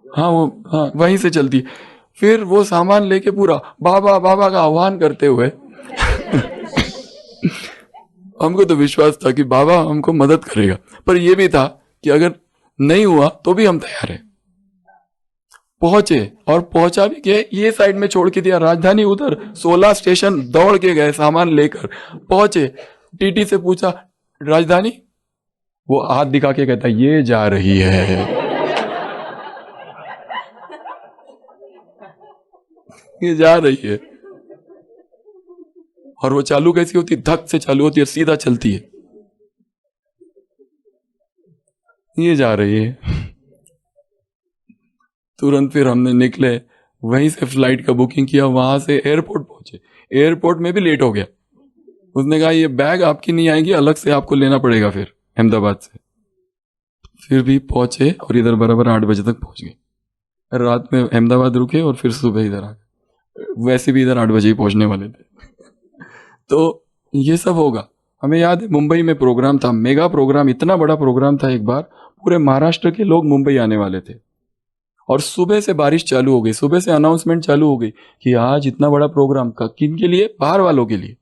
हाँ वो, हाँ वहीं से चलती है। फिर वो सामान लेके पूरा बाबा बाबा का आह्वान करते हुए हमको तो विश्वास था कि बाबा हमको मदद करेगा, पर यह भी था कि अगर नहीं हुआ तो भी हम तैयार हैं। पहुंचे और पहुंचा भी के ये साइड में छोड़ के दिया, राजधानी उधर 16 स्टेशन दौड़ के गए सामान लेकर, पहुंचे, टीटी से पूछा राजधानी, वो हाथ दिखा के कहता ये जा रही है। ये जा रही है। और वो चालू कैसी होती, धक से चालू होती है, सीधा चलती है। ये जा रही है। तुरंत फिर हमने निकले, वहीं से फ्लाइट का बुकिंग किया, वहां से एयरपोर्ट पहुंचे। एयरपोर्ट में भी लेट हो गया, उसने कहा ये बैग आपकी नहीं आएगी, अलग से आपको लेना पड़ेगा फिर अहमदाबाद से। फिर भी पहुंचे और इधर बराबर 8 बजे तक पहुंच गए। रात में अहमदाबाद रुके और फिर सुबह इधर आ गए। वैसे भी इधर 8 बजे ही पहुंचने वाले थे। तो ये सब होगा। हमें याद है मुंबई में प्रोग्राम था, मेगा प्रोग्राम, इतना बड़ा प्रोग्राम था, एक बार पूरे महाराष्ट्र के लोग मुंबई आने वाले थे और सुबह से बारिश चालू हो गई, सुबह से अनाउंसमेंट चालू हो गई कि आज इतना बड़ा प्रोग्राम का, किन के लिए, बाहर वालों के लिए।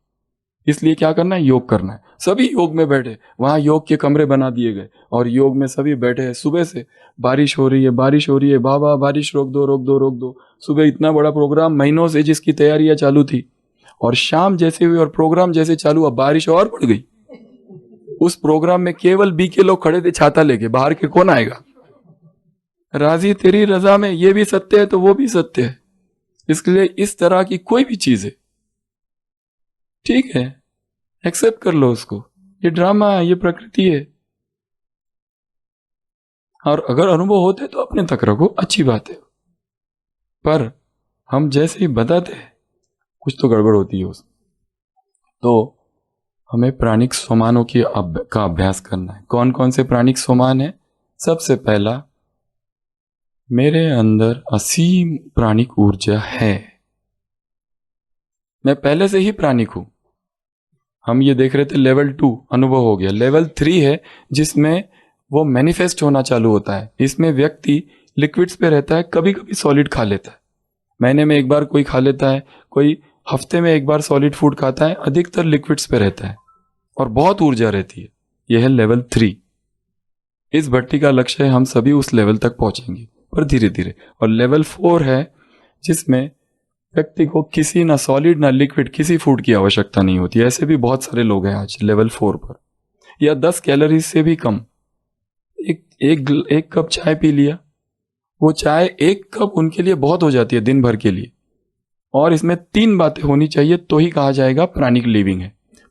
इसलिए क्या करना है, योग करना है। सभी योग में बैठे, वहां योग के कमरे बना दिए गए और योग में सभी बैठे हैं। सुबह से बारिश हो रही है, बारिश हो रही है, बाबा बारिश रोक दो, रोक दो, रोक दो। सुबह इतना बड़ा प्रोग्राम, महीनों से जिसकी तैयारियां चालू थी, और शाम जैसे हुई और प्रोग्राम जैसे चालू, अब बारिश और बढ़ गई। उस प्रोग्राम में केवल बीके लोग खड़े थे छाता लेके, बाहर के कौन आएगा। राजी तेरी रजा में, ये भी सत्य है तो वो भी सत्य है। इसलिए इस तरह की कोई भी चीज है, ठीक है, एक्सेप्ट कर लो उसको। ये ड्रामा है, ये प्रकृति है, और अगर अनुभव होते तो अपने तक रखो, अच्छी बात है। पर हम जैसे ही बताते हैं कुछ तो गड़बड़ होती है उसमें। तो हमें प्राणिक सोमानों का अभ्यास करना है। कौन कौन से प्राणिक सोमान है? सबसे पहला, मेरे अंदर असीम प्राणिक ऊर्जा है, मैं पहले से ही प्राणिक हूं। हम ये देख रहे थे लेवल 2 अनुभव हो गया। लेवल 3 है जिसमें वो मैनिफेस्ट होना चालू होता है। इसमें व्यक्ति लिक्विड्स पे रहता है, कभी कभी सॉलिड खा लेता है, महीने में एक बार कोई खा लेता है, कोई हफ्ते में एक बार सॉलिड फूड खाता है, अधिकतर लिक्विड्स पे रहता है और बहुत ऊर्जा रहती है। यह है लेवल 3। इस भट्टी का लक्ष्य है हम सभी उस लेवल तक पहुंचेंगे, पर धीरे धीरे। और लेवल 4 है जिसमें व्यक्ति को किसी ना सॉलिड ना लिक्विड, किसी फूड की आवश्यकता नहीं होती। ऐसे भी बहुत सारे लोग हैं आज लेवल 4 पर। या 10 कैलोरीज से भी कम। एक कप चाय पी लिया, वो चाय एक कप उनके लिए बहुत हो जाती है दिन भर के लिए। और इसमें 3 बातें होनी चाहिए तो ही कहा जाएगा प्राणिक लिविंग है।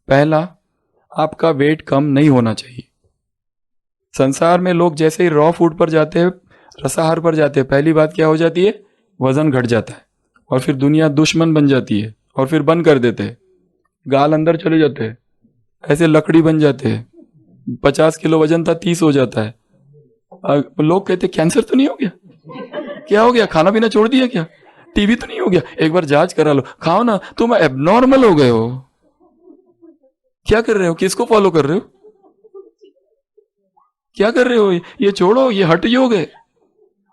पहला, आपका वेट कम नहीं होना चाहिए। संसार में लोग जैसे ही रॉ फूड पर जाते हैं, रसाहार पर जाते हैं, पहली बात क्या हो जाती है? वजन घट जाता है और फिर दुनिया दुश्मन बन जाती है और फिर बंद कर देते हैं, गाल अंदर चले जाते हैं, ऐसे लकड़ी बन जाते हैं। 50 किलो वजन था 30 हो जाता है। लोग कहते कैंसर तो नहीं हो गया? क्या हो गया? खाना पीना छोड़ दिया क्या? टीबी तो नहीं हो गया? एक बार जांच करा लो। खाओ ना, तुम एबनॉर्मल हो गए हो। क्या कर रहे हो? किसको फॉलो कर रहे हो? क्या कर रहे हो? ये छोड़ो, ये हठ योग है।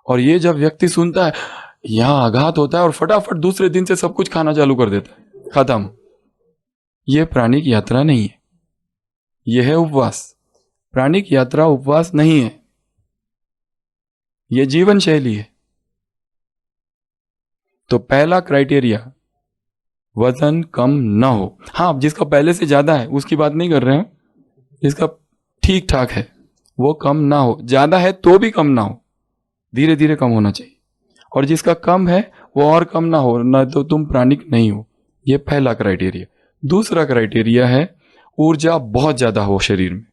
और ये जब व्यक्ति सुनता है, यहां आघात होता है और फटाफट दूसरे दिन से सब कुछ खाना चालू कर देता है, खत्म। यह प्राणिक यात्रा नहीं है, यह है उपवास। प्राणिक यात्रा उपवास नहीं है, यह जीवन शैली है। तो पहला क्राइटेरिया, वजन कम ना हो। हाँ, जिसका पहले से ज्यादा है उसकी बात नहीं कर रहे हैं, जिसका ठीक ठाक है वो कम ना हो। ज्यादा है तो भी कम ना हो, धीरे धीरे कम होना चाहिए। और जिसका कम है वो और कम ना हो, ना तो तुम प्राणिक नहीं हो। ये पहला क्राइटेरिया। दूसरा क्राइटेरिया है, ऊर्जा बहुत ज्यादा हो शरीर में,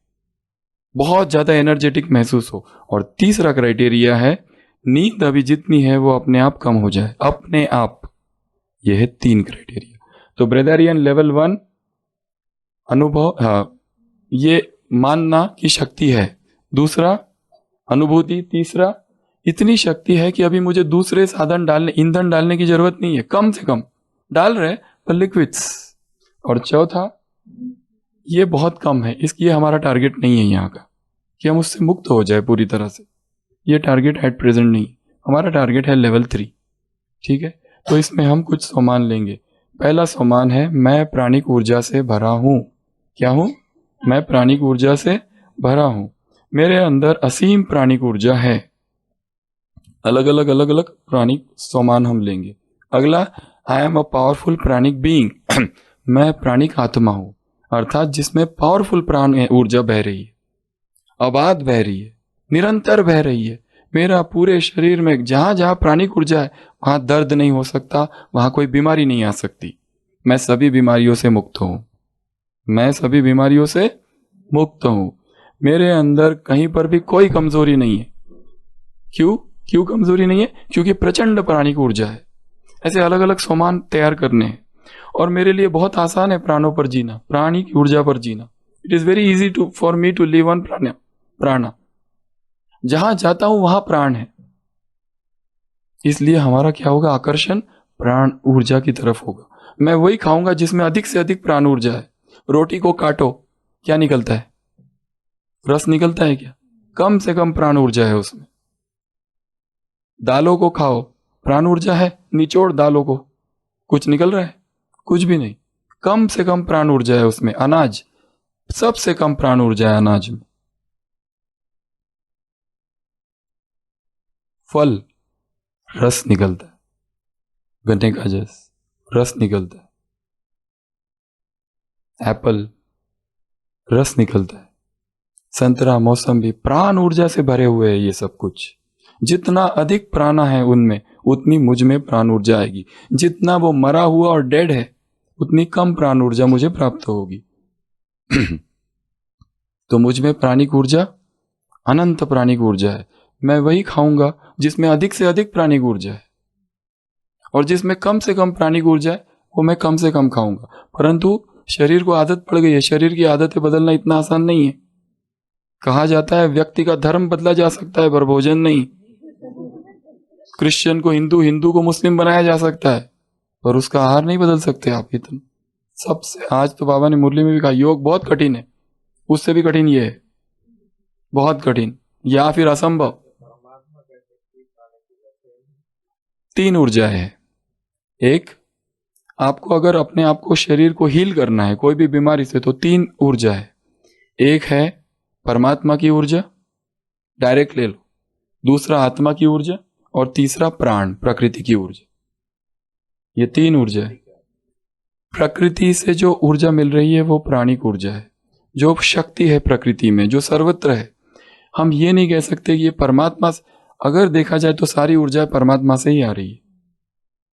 बहुत ज्यादा एनर्जेटिक महसूस हो। और तीसरा क्राइटेरिया है, नींद अभी जितनी है वो अपने आप कम हो जाए, अपने आप। यह है 3 क्राइटेरिया। तो ब्रेदारियन लेवल 1 अनुभव, हाँ, ये मानना की शक्ति है। दूसरा अनुभूति। तीसरा, इतनी शक्ति है कि अभी मुझे दूसरे साधन डालने, ईंधन डालने की जरूरत नहीं है, कम से कम डाल रहे पर लिक्विड्स। और चौथा, ये बहुत कम है, इसलिए हमारा टारगेट नहीं है यहाँ का कि हम उससे मुक्त हो जाए पूरी तरह से। ये टारगेट एट प्रेजेंट नहीं, हमारा टारगेट है लेवल 3। ठीक है, तो इसमें हम कुछ सोमान लेंगे। पहला सोमान है, मैं प्राणिक ऊर्जा से भरा हूं। क्या हूं? मैं प्राणिक ऊर्जा से भरा हूं। मेरे अंदर असीम प्राणिक ऊर्जा है। अलग अलग प्राणिक सोमान हम लेंगे। अगला, I am a powerful pranic being. मैं प्राणिक आत्मा हूं, अर्थात जिसमें पावरफुल प्राण ऊर्जा बह रही है, अबाध बह रही है, निरंतर बह रही है। मेरा पूरे शरीर में जहां जहां प्राणिक ऊर्जा है वहां दर्द नहीं हो सकता, वहां कोई बीमारी नहीं आ सकती। मैं सभी बीमारियों से मुक्त हूं, मैं सभी बीमारियों से मुक्त हूं। मेरे अंदर कहीं पर भी कोई कमजोरी नहीं है। क्यों कमजोरी नहीं है? क्योंकि प्रचंड प्राणिक ऊर्जा है। ऐसे अलग अलग सोमान तैयार करने हैं। और मेरे लिए बहुत आसान है प्राणों पर जीना, प्राणिक ऊर्जा पर जीना। It is very easy for me to live on prana. जहां जाता हूं वहां प्राण है, इसलिए हमारा क्या होगा? आकर्षण प्राण ऊर्जा की तरफ होगा। मैं वही खाऊंगा जिसमें अधिक से अधिक प्राण ऊर्जा है। रोटी को काटो, क्या निकलता है? रस निकलता है क्या? कम से कम प्राण ऊर्जा है उसमें। दालों को खाओ, प्राण ऊर्जा है, निचोड़ दालों को, कुछ निकल रहा है? कुछ भी नहीं। कम से कम प्राण ऊर्जा है उसमें। अनाज, सबसे कम प्राण ऊर्जा है अनाज में। फल, रस निकलता है, गन्ने का रस निकलता है। एप्पल, रस निकलता है। संतरा, मौसम्बी, प्राण ऊर्जा से भरे हुए है ये सब कुछ। जितना अधिक प्राणा है उनमें, उतनी मुझ में प्राण ऊर्जा आएगी। जितना वो मरा हुआ और डेड है, उतनी कम प्राण ऊर्जा मुझे प्राप्त होगी। तो मुझ में प्राणिक ऊर्जा, अनंत प्राणिक ऊर्जा है। मैं वही खाऊंगा जिसमें अधिक से अधिक प्राणिक ऊर्जा है, और जिसमें कम से कम प्राणिक ऊर्जा है वो मैं कम से कम खाऊंगा। परंतु शरीर को आदत पड़ गई है, शरीर की आदतें बदलना इतना आसान नहीं है। कहा जाता है व्यक्ति का धर्म बदला जा सकता है पर भोजन नहीं। क्रिश्चियन को हिंदू, हिंदू को मुस्लिम बनाया जा सकता है पर उसका आहार नहीं बदल सकते आप। इतना सबसे, आज तो बाबा ने मुरली में भी कहा, योग बहुत कठिन है, उससे भी कठिन ये है, बहुत कठिन या फिर असंभव। 3 ऊर्जा है। एक, आपको अगर अपने आप को, शरीर को हील करना है कोई भी बीमारी से, तो 3 ऊर्जा है। एक है परमात्मा की ऊर्जा, डायरेक्ट ले लो। दूसरा आत्मा की ऊर्जा, और तीसरा प्राण, प्रकृति की ऊर्जा। ये 3 ऊर्जा है। प्रकृति से जो ऊर्जा मिल रही है वो प्राणिक ऊर्जा है। जो शक्ति है प्रकृति में, जो सर्वत्र है। हम ये नहीं कह सकते कि ये परमात्मा, अगर देखा जाए तो सारी ऊर्जा परमात्मा से ही आ रही है।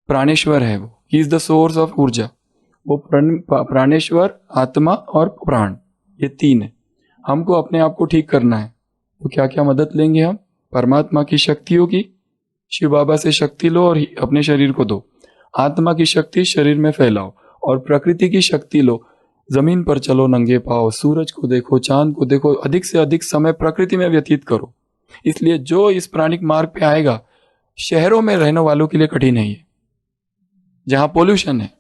प्राणेश्वर है वो, he is the source of ऊर्जा। वो प्राणेश्वर, आत्मा और प्राण, ये तीन है। हमको अपने आप को ठीक करना है तो क्या क्या मदद लेंगे हम? परमात्मा की शक्तियों की, शिव बाबा से शक्ति लो और अपने शरीर को दो। आत्मा की शक्ति शरीर में फैलाओ और प्रकृति की शक्ति लो। जमीन पर चलो नंगे पाओ, सूरज को देखो, चांद को देखो, अधिक से अधिक समय प्रकृति में व्यतीत करो। इसलिए जो इस प्राणिक मार्ग पे आएगा, शहरों में रहने वालों के लिए कठिन है ये, जहां पोल्यूशन है,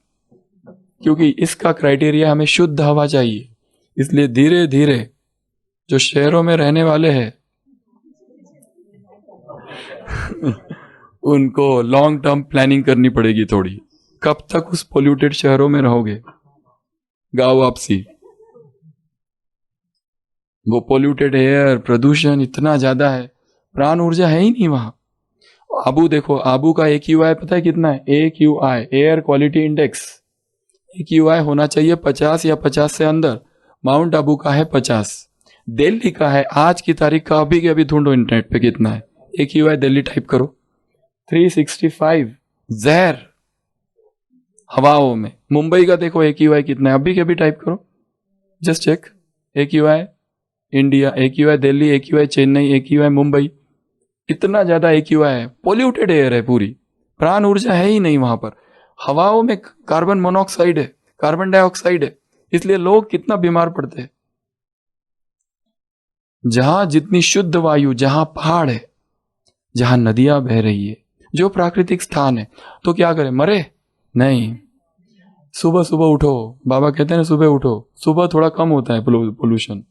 क्योंकि इसका क्राइटेरिया हमें शुद्ध हवा चाहिए। इसलिए धीरे धीरे जो शहरों में रहने वाले हैं उनको लॉन्ग टर्म प्लानिंग करनी पड़ेगी थोड़ी। कब तक उस पोल्यूटेड शहरों में रहोगे? गांव वापसी। वो पोल्यूटेड एयर, प्रदूषण इतना ज्यादा है, प्राण ऊर्जा है ही नहीं वहां। आबू देखो, आबू का AQI पता है कितना है? AQI, air quality index. AQI होना चाहिए 50 या 50 से अंदर। माउंट आबू का है 50। दिल्ली का है आज की तारीख का, अभी के अभी ढूंढो इंटरनेट पे कितना है AQI, दिल्ली टाइप करो, 365। जहर हवाओं में। मुंबई का देखो AQI कितना है, अभी के अभी टाइप करो, just check. AQI India, AQI Delhi, AQI Chennai, AQI Mumbai, इतना ज्यादा AQI है। पोल्यूटेड एयर है पूरी, प्राण ऊर्जा है ही नहीं वहां पर। हवाओं में कार्बन मोनोऑक्साइड है, कार्बन डाइऑक्साइड है, इसलिए लोग कितना बीमार पड़ते हैं। जहां जितनी शुद्ध वायु, जहां पहाड़ है, जहां नदियां बह रही है, जो प्राकृतिक स्थान है, तो क्या करें? मरे नहीं। सुबह सुबह उठो, बाबा कहते हैं ना सुबह उठो। सुबह थोड़ा कम होता है पोल्यूशन।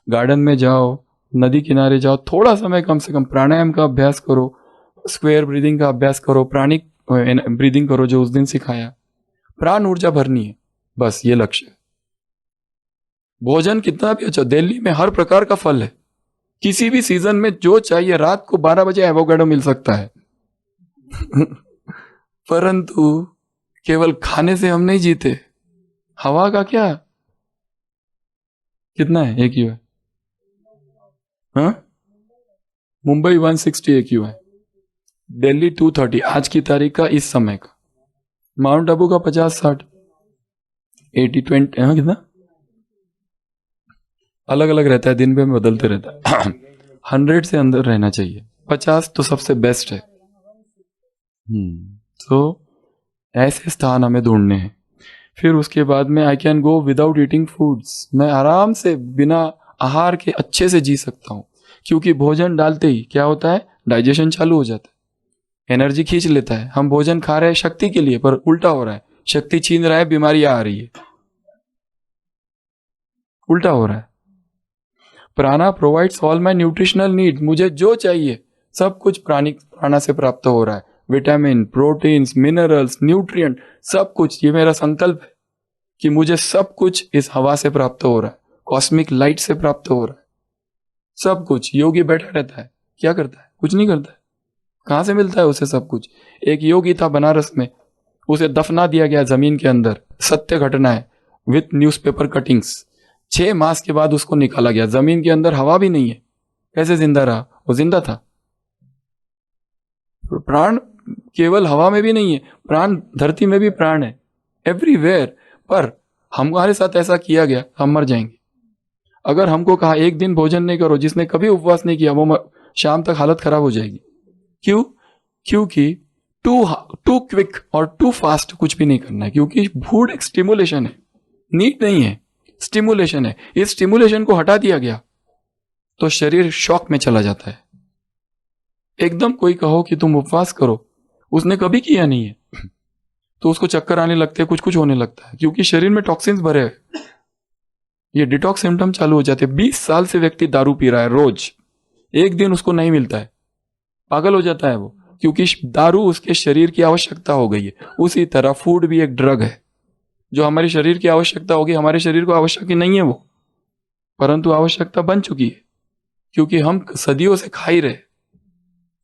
गार्डन में जाओ, नदी किनारे जाओ, थोड़ा समय कम से कम प्राणायाम का अभ्यास करो, स्क्वायर ब्रीदिंग का अभ्यास करो, प्राणिक ब्रीदिंग करो जो उस दिन सिखाया। प्राण ऊर्जा भरनी है, बस ये लक्ष्य है। भोजन कितना भी अच्छा, दिल्ली में हर प्रकार का फल है, किसी भी सीजन में जो चाहिए। रात को 12 बजे एवोकाडो मिल सकता है परंतु केवल खाने से हम नहीं जीते। हवा का क्या, कितना है AQI? हाँ, मुंबई 160 AQI, दिल्ली 230 आज की तारीख का, इस समय का। माउंट आबू का 50-60, 80-20, हाँ कितना अलग अलग रहता है, दिन में बदलते रहता है 100 से अंदर रहना चाहिए, 50 तो सबसे बेस्ट है। तो ऐसे स्थान हमें ढूंढने हैं। फिर उसके बाद में I can go without eating foods, मैं आराम से बिना आहार के अच्छे से जी सकता हूँ, क्योंकि भोजन डालते ही क्या होता है? डाइजेशन चालू हो जाता है, एनर्जी खींच लेता है। हम भोजन खा रहे हैं शक्ति के लिए, पर उल्टा हो रहा है, शक्ति छीन रहा है, बीमारियां आ रही है, उल्टा हो रहा है। प्राणा provides all my nutritional need, मुझे जो चाहिए सब कुछ प्राणा से प्राप्त हो रहा है। विटामिन, प्रोटीन्स, मिनरल्स, न्यूट्रिएंट, सब कुछ। ये मेरा संकल्प है कि मुझे सब कुछ इस हवा से प्राप्त हो रहा है, कॉस्मिक लाइट से प्राप्त हो रहा है, सब कुछ। योगी बैठा रहता है, क्या करता है? कुछ नहीं करता है। कहां से मिलता है उसे सब कुछ? एक योगी था बनारस में, उसे दफना दिया गया जमीन के अंदर, सत्य घटना है, विथ न्यूज़पेपर कटिंग्स। 6 मास के बाद उसको निकाला गया, जमीन के अंदर हवा भी नहीं है, कैसे जिंदा रहा? वो जिंदा था। प्राण केवल हवा में भी नहीं है, प्राण धरती में भी प्राण है, एवरीवेयर। पर हमारे साथ ऐसा किया गया, हम मर जाएंगे। अगर हमको कहा एक दिन भोजन नहीं करो, जिसने कभी उपवास नहीं किया वो शाम तक हालत खराब हो जाएगी। क्यों? क्योंकि टू क्विक और टू फास्ट कुछ भी नहीं करना है, क्योंकि फूड एक स्टिमुलेशन है, नीड नहीं है, स्टिमुलेशन है। इस स्टिमुलेशन को हटा दिया गया तो शरीर शॉक में चला जाता है। एकदम कोई कहो कि तुम उपवास करो, उसने कभी किया नहीं है, तो उसको चक्कर आने लगते हैं, कुछ कुछ होने लगता है, क्योंकि शरीर में टॉक्सिन्स भरे हैं। ये डिटॉक्स सिम्टम चालू हो जाते हैं। 20 साल से व्यक्ति दारू पी रहा है रोज, एक दिन उसको नहीं मिलता है, पागल हो जाता है वो, क्योंकि दारू उसके शरीर की आवश्यकता हो गई है। उसी तरह फूड भी एक ड्रग है, जो हमारे शरीर की आवश्यकता होगी। हमारे शरीर को आवश्यक ही नहीं है वो, परंतु आवश्यकता बन चुकी है, क्योंकि हम सदियों से खा ही रहे।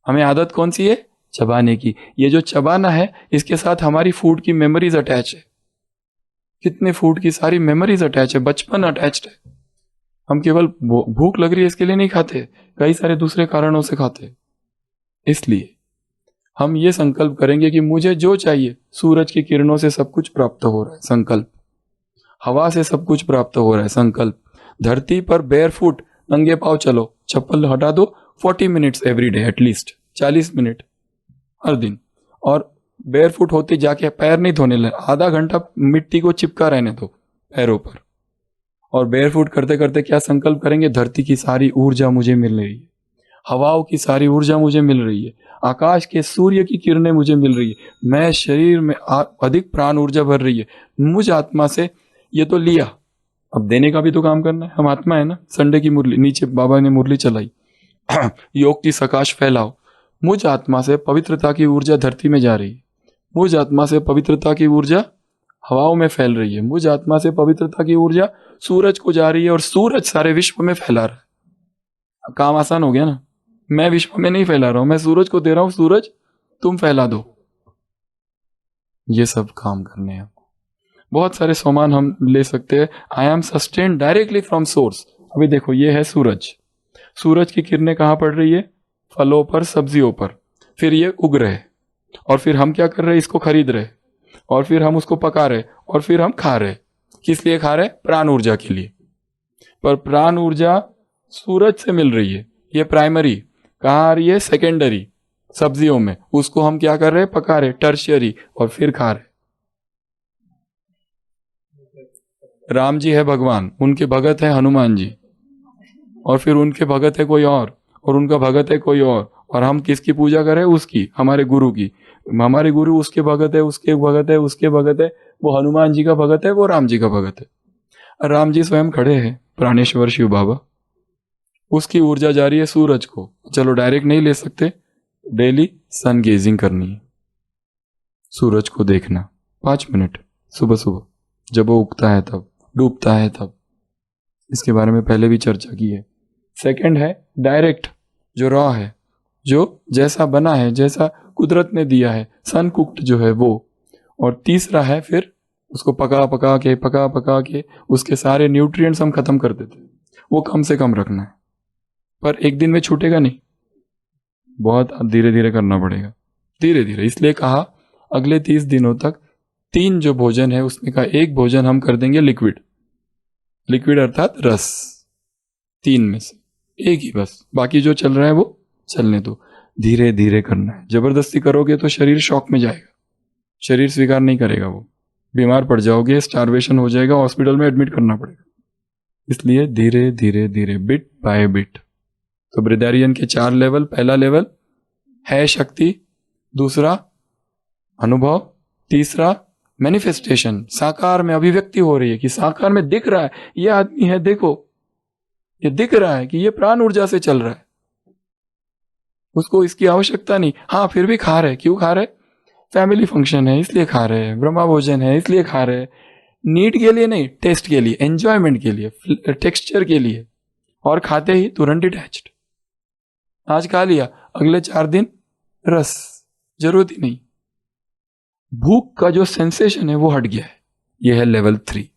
हमें आदत कौन सी है? चबाने की। ये जो चबाना है, इसके साथ हमारी फूड की मेमोरीज अटैच है। कितने फूड की सारी मेमोरीज अटैच है, बचपन अटैच्ड है। हम केवल भूख लग रही है इसके लिए नहीं खाते, कई सारे दूसरे कारणों से खाते। इसलिए हम ये संकल्प करेंगे कि मुझे जो चाहिए, सूरज की किरणों से सब कुछ प्राप्त हो रहा है, संकल्प। हवा से सब कुछ प्राप्त हो रहा है, संकल्प। धरती पर बेयर फुट, नंगे पांव चलो, चप्पल हटा दो, 40 minutes every day, at least 40 minute हर दिन। और बेयर फुट होते जाके पैर नहीं धोने लगे, आधा घंटा मिट्टी को चिपका रहने दो पैरों पर। और बेयर फुट करते करते क्या संकल्प करेंगे, धरती की सारी ऊर्जा मुझे मिल रही है, हवाओं की सारी ऊर्जा मुझे मिल रही है, आकाश के सूर्य की किरणें मुझे मिल रही है, मैं शरीर में अधिक प्राण ऊर्जा भर रही है मुझ आत्मा से। ये तो लिया, अब देने का भी तो काम करना है, हम आत्मा है ना। संडे की मुरली नीचे बाबा ने मुरली चलाई योग की सकाश फैलाओ। मुझ आत्मा से पवित्रता की ऊर्जा धरती में जा रही है, मुझ आत्मा से पवित्रता की ऊर्जा हवाओं में फैल रही है, मुझ आत्मा से पवित्रता की ऊर्जा सूरज को जा रही है, और सूरज सारे विश्व में फैला रहा है। काम आसान हो गया ना, मैं विश्व में नहीं फैला रहा हूं, मैं सूरज को दे रहा हूं, सूरज तुम फैला दो। ये सब काम करने हैं। बहुत सारे सामान हम ले सकते हैं। I am sustain directly from source. अभी देखो ये है सूरज, सूरज की किरणें कहाँ पड़ रही है, फलों पर, सब्जियों पर, फिर ये उग रहे, और फिर हम क्या कर रहे हैं, इसको खरीद रहे, और फिर हम उसको पका रहे, और फिर हम खा रहे। किस लिए खा रहे, प्राण ऊर्जा के लिए। पर प्राण ऊर्जा सूरज से मिल रही है, ये प्राइमरी। कहाँ आ रही है, सेकेंडरी, सब्जियों में, उसको हम क्या कर रहे हैं, पका रहे, टर्शियरी, और फिर खा रहे। राम जी है भगवान, उनके भगत है हनुमान जी, और फिर उनके भगत है कोई और उनका भगत है कोई और हम किसकी पूजा करें, उसकी, हमारे गुरु की। हमारे गुरु उसके भगत है, उसके भगत है, उसके भगत है, वो हनुमान जी का भगत है, वो राम जी का भगत है। राम जी स्वयं खड़े हैं, प्राणेश्वर शिव बाबा, उसकी ऊर्जा जा रही है सूरज को। चलो डायरेक्ट नहीं ले सकते, डेली सन गेजिंग करनी है, सूरज को देखना 5 मिनट सुबह सुबह, जब वो उगता है तब, डूबता है तब। इसके बारे में पहले भी चर्चा की है। सेकंड है डायरेक्ट, जो रॉ है, जो जैसा बना है, जैसा कुदरत ने दिया है, सन कुक्ड जो है वो। और तीसरा है फिर उसको पका पका के उसके सारे न्यूट्रिएंट्स हम खत्म कर देते, वो कम से कम रखना है। पर एक दिन में छूटेगा नहीं, बहुत धीरे धीरे करना पड़ेगा, धीरे धीरे। इसलिए कहा अगले 30 दिनों तक 3 जो भोजन है उसमें का एक भोजन हम कर देंगे लिक्विड, लिक्विड अर्थात रस, 3 में से एक ही बस, बाकी जो चल रहा है वो चलने दो। धीरे धीरे करना है, जबरदस्ती करोगे तो शरीर शॉक में जाएगा, शरीर स्वीकार नहीं करेगा, वो बीमार पड़ जाओगे, स्टारवेशन हो जाएगा, हॉस्पिटल में एडमिट करना पड़ेगा। इसलिए धीरे धीरे धीरे, बिट बाय बिट। तो ब्रिदारियन के 4 लेवल, पहला लेवल है शक्ति, दूसरा अनुभव, तीसरा मैनिफेस्टेशन, साकार में अभिव्यक्ति हो रही है कि साकार में दिख रहा है, ये आदमी है, देखो ये दिख रहा है कि ये प्राण ऊर्जा से चल रहा है, उसको इसकी आवश्यकता नहीं। हाँ फिर भी खा रहे, क्यों खा रहे, फैमिली फंक्शन है इसलिए खा रहे हैं, ब्रह्मा भोजन है इसलिए खा रहे हैं, नीड के लिए नहीं, टेस्ट के लिए, एंजॉयमेंट के लिए, टेक्सचर के लिए। और खाते ही तुरंत डिटैच्ड, आज खा लिया, अगले 4 दिन रस, जरूरत ही नहीं। भूख का जो सेंसेशन है वो हट गया है। यह है लेवल 3।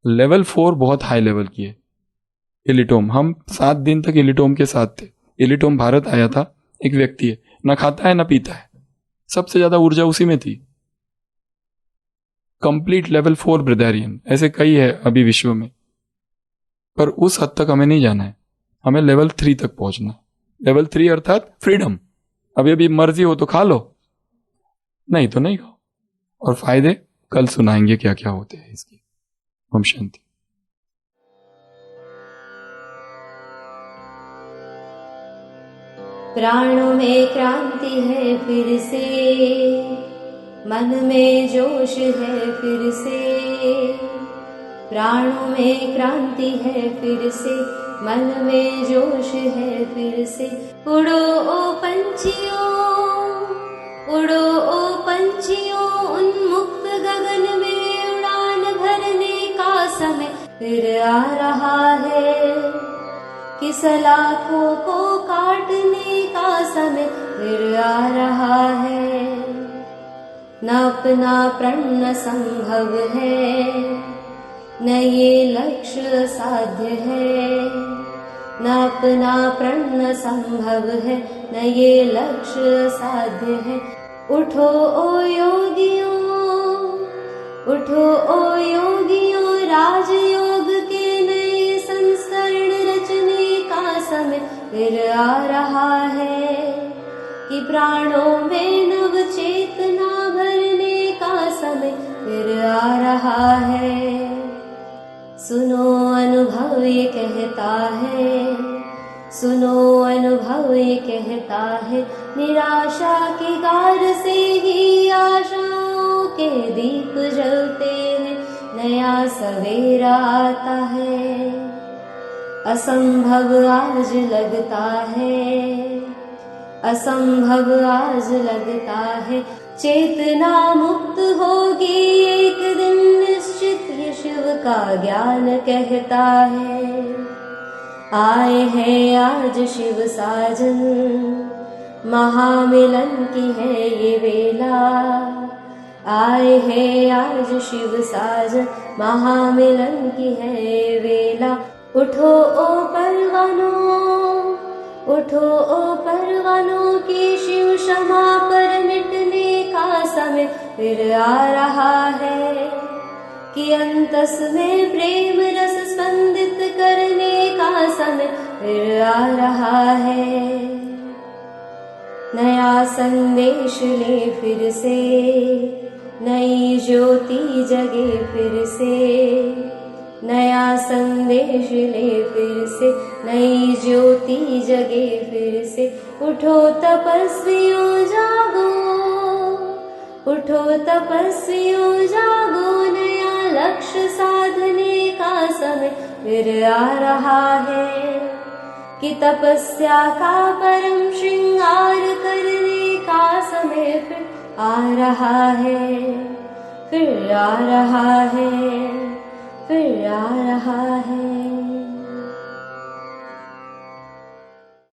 लेवल 4 बहुत हाई लेवल की है। इलिटोम, हम 7 दिन तक इलिटोम के साथ थे। इलिटोम भारत आया था, एक व्यक्ति है, ना खाता है ना पीता है, सबसे ज्यादा ऊर्जा उसी में थी। कंप्लीट लेवल 4 ब्रिदारियन, ऐसे कई है अभी विश्व में, पर उस हद तक हमें नहीं जाना है, हमें लेवल 3 तक पहुंचना है। लेवल 3 अर्थात फ्रीडम, अभी अभी मर्जी हो तो खा लो, नहीं तो नहीं खाओ। और फायदे कल सुनाएंगे क्या क्या होते हैं इसके। ओम शांति। प्राणों में क्रांति है फिर से, मन में जोश है फिर से, प्राणों में क्रांति है फिर से, मन में जोश है फिर से। उड़ो ओ पंछियों, उड़ो ओ पंछियों, उन्मुक्त गगन में उड़ान भरने का समय फिर आ रहा है, कि सलाखों को काटने का समय फिर आ रहा है। न अपना प्रण संभव है, न ये लक्ष्य साध्य है, न अपना प्रण संभव है, न ये लक्ष्य साध्य है। उठो ओ योगियों, उठो ओ योगियों, राजयोग के नए संस्करण रचने का समय फिर आ रहा है, कि प्राणों में नव चेतना भरने का समय फिर आ रहा है। सुनो अनुभव ये कहता है, सुनो अनुभव ये कहता है, निराशा की गार से ही आशाओं के दीप जलते हैं, नया सवेरा आता है। असंभव आज लगता है, असंभव आज लगता है, चेतना मुक्त होगी एक दिन निश्चित, ये शिव का ज्ञान कहता है। आए हैं आज शिव साजन, महामिलन की है ये वेला। आए हैं आज शिव साजन, महामिलन की है ये वेला। उठो ओ परवानों, उठो ओ परवानों, की शिव क्षमा पर मिटने का समय फिर आ रहा है, कि अंतस में प्रेम रस स्पंदित करने का समय फिर आ रहा है। नया संदेश ले फिर से, नई ज्योति जगे फिर से, नया संदेश ले फिर से, नई ज्योति जगे फिर से। उठो तपस्वियों जागो, उठो तपस्वियों जागो, नया लक्ष्य साधने का समय फिर आ रहा है, कि तपस्या का परम श्रृंगार करने का समय फिर आ रहा है, फिर आ रहा है, फिर आ रहा है।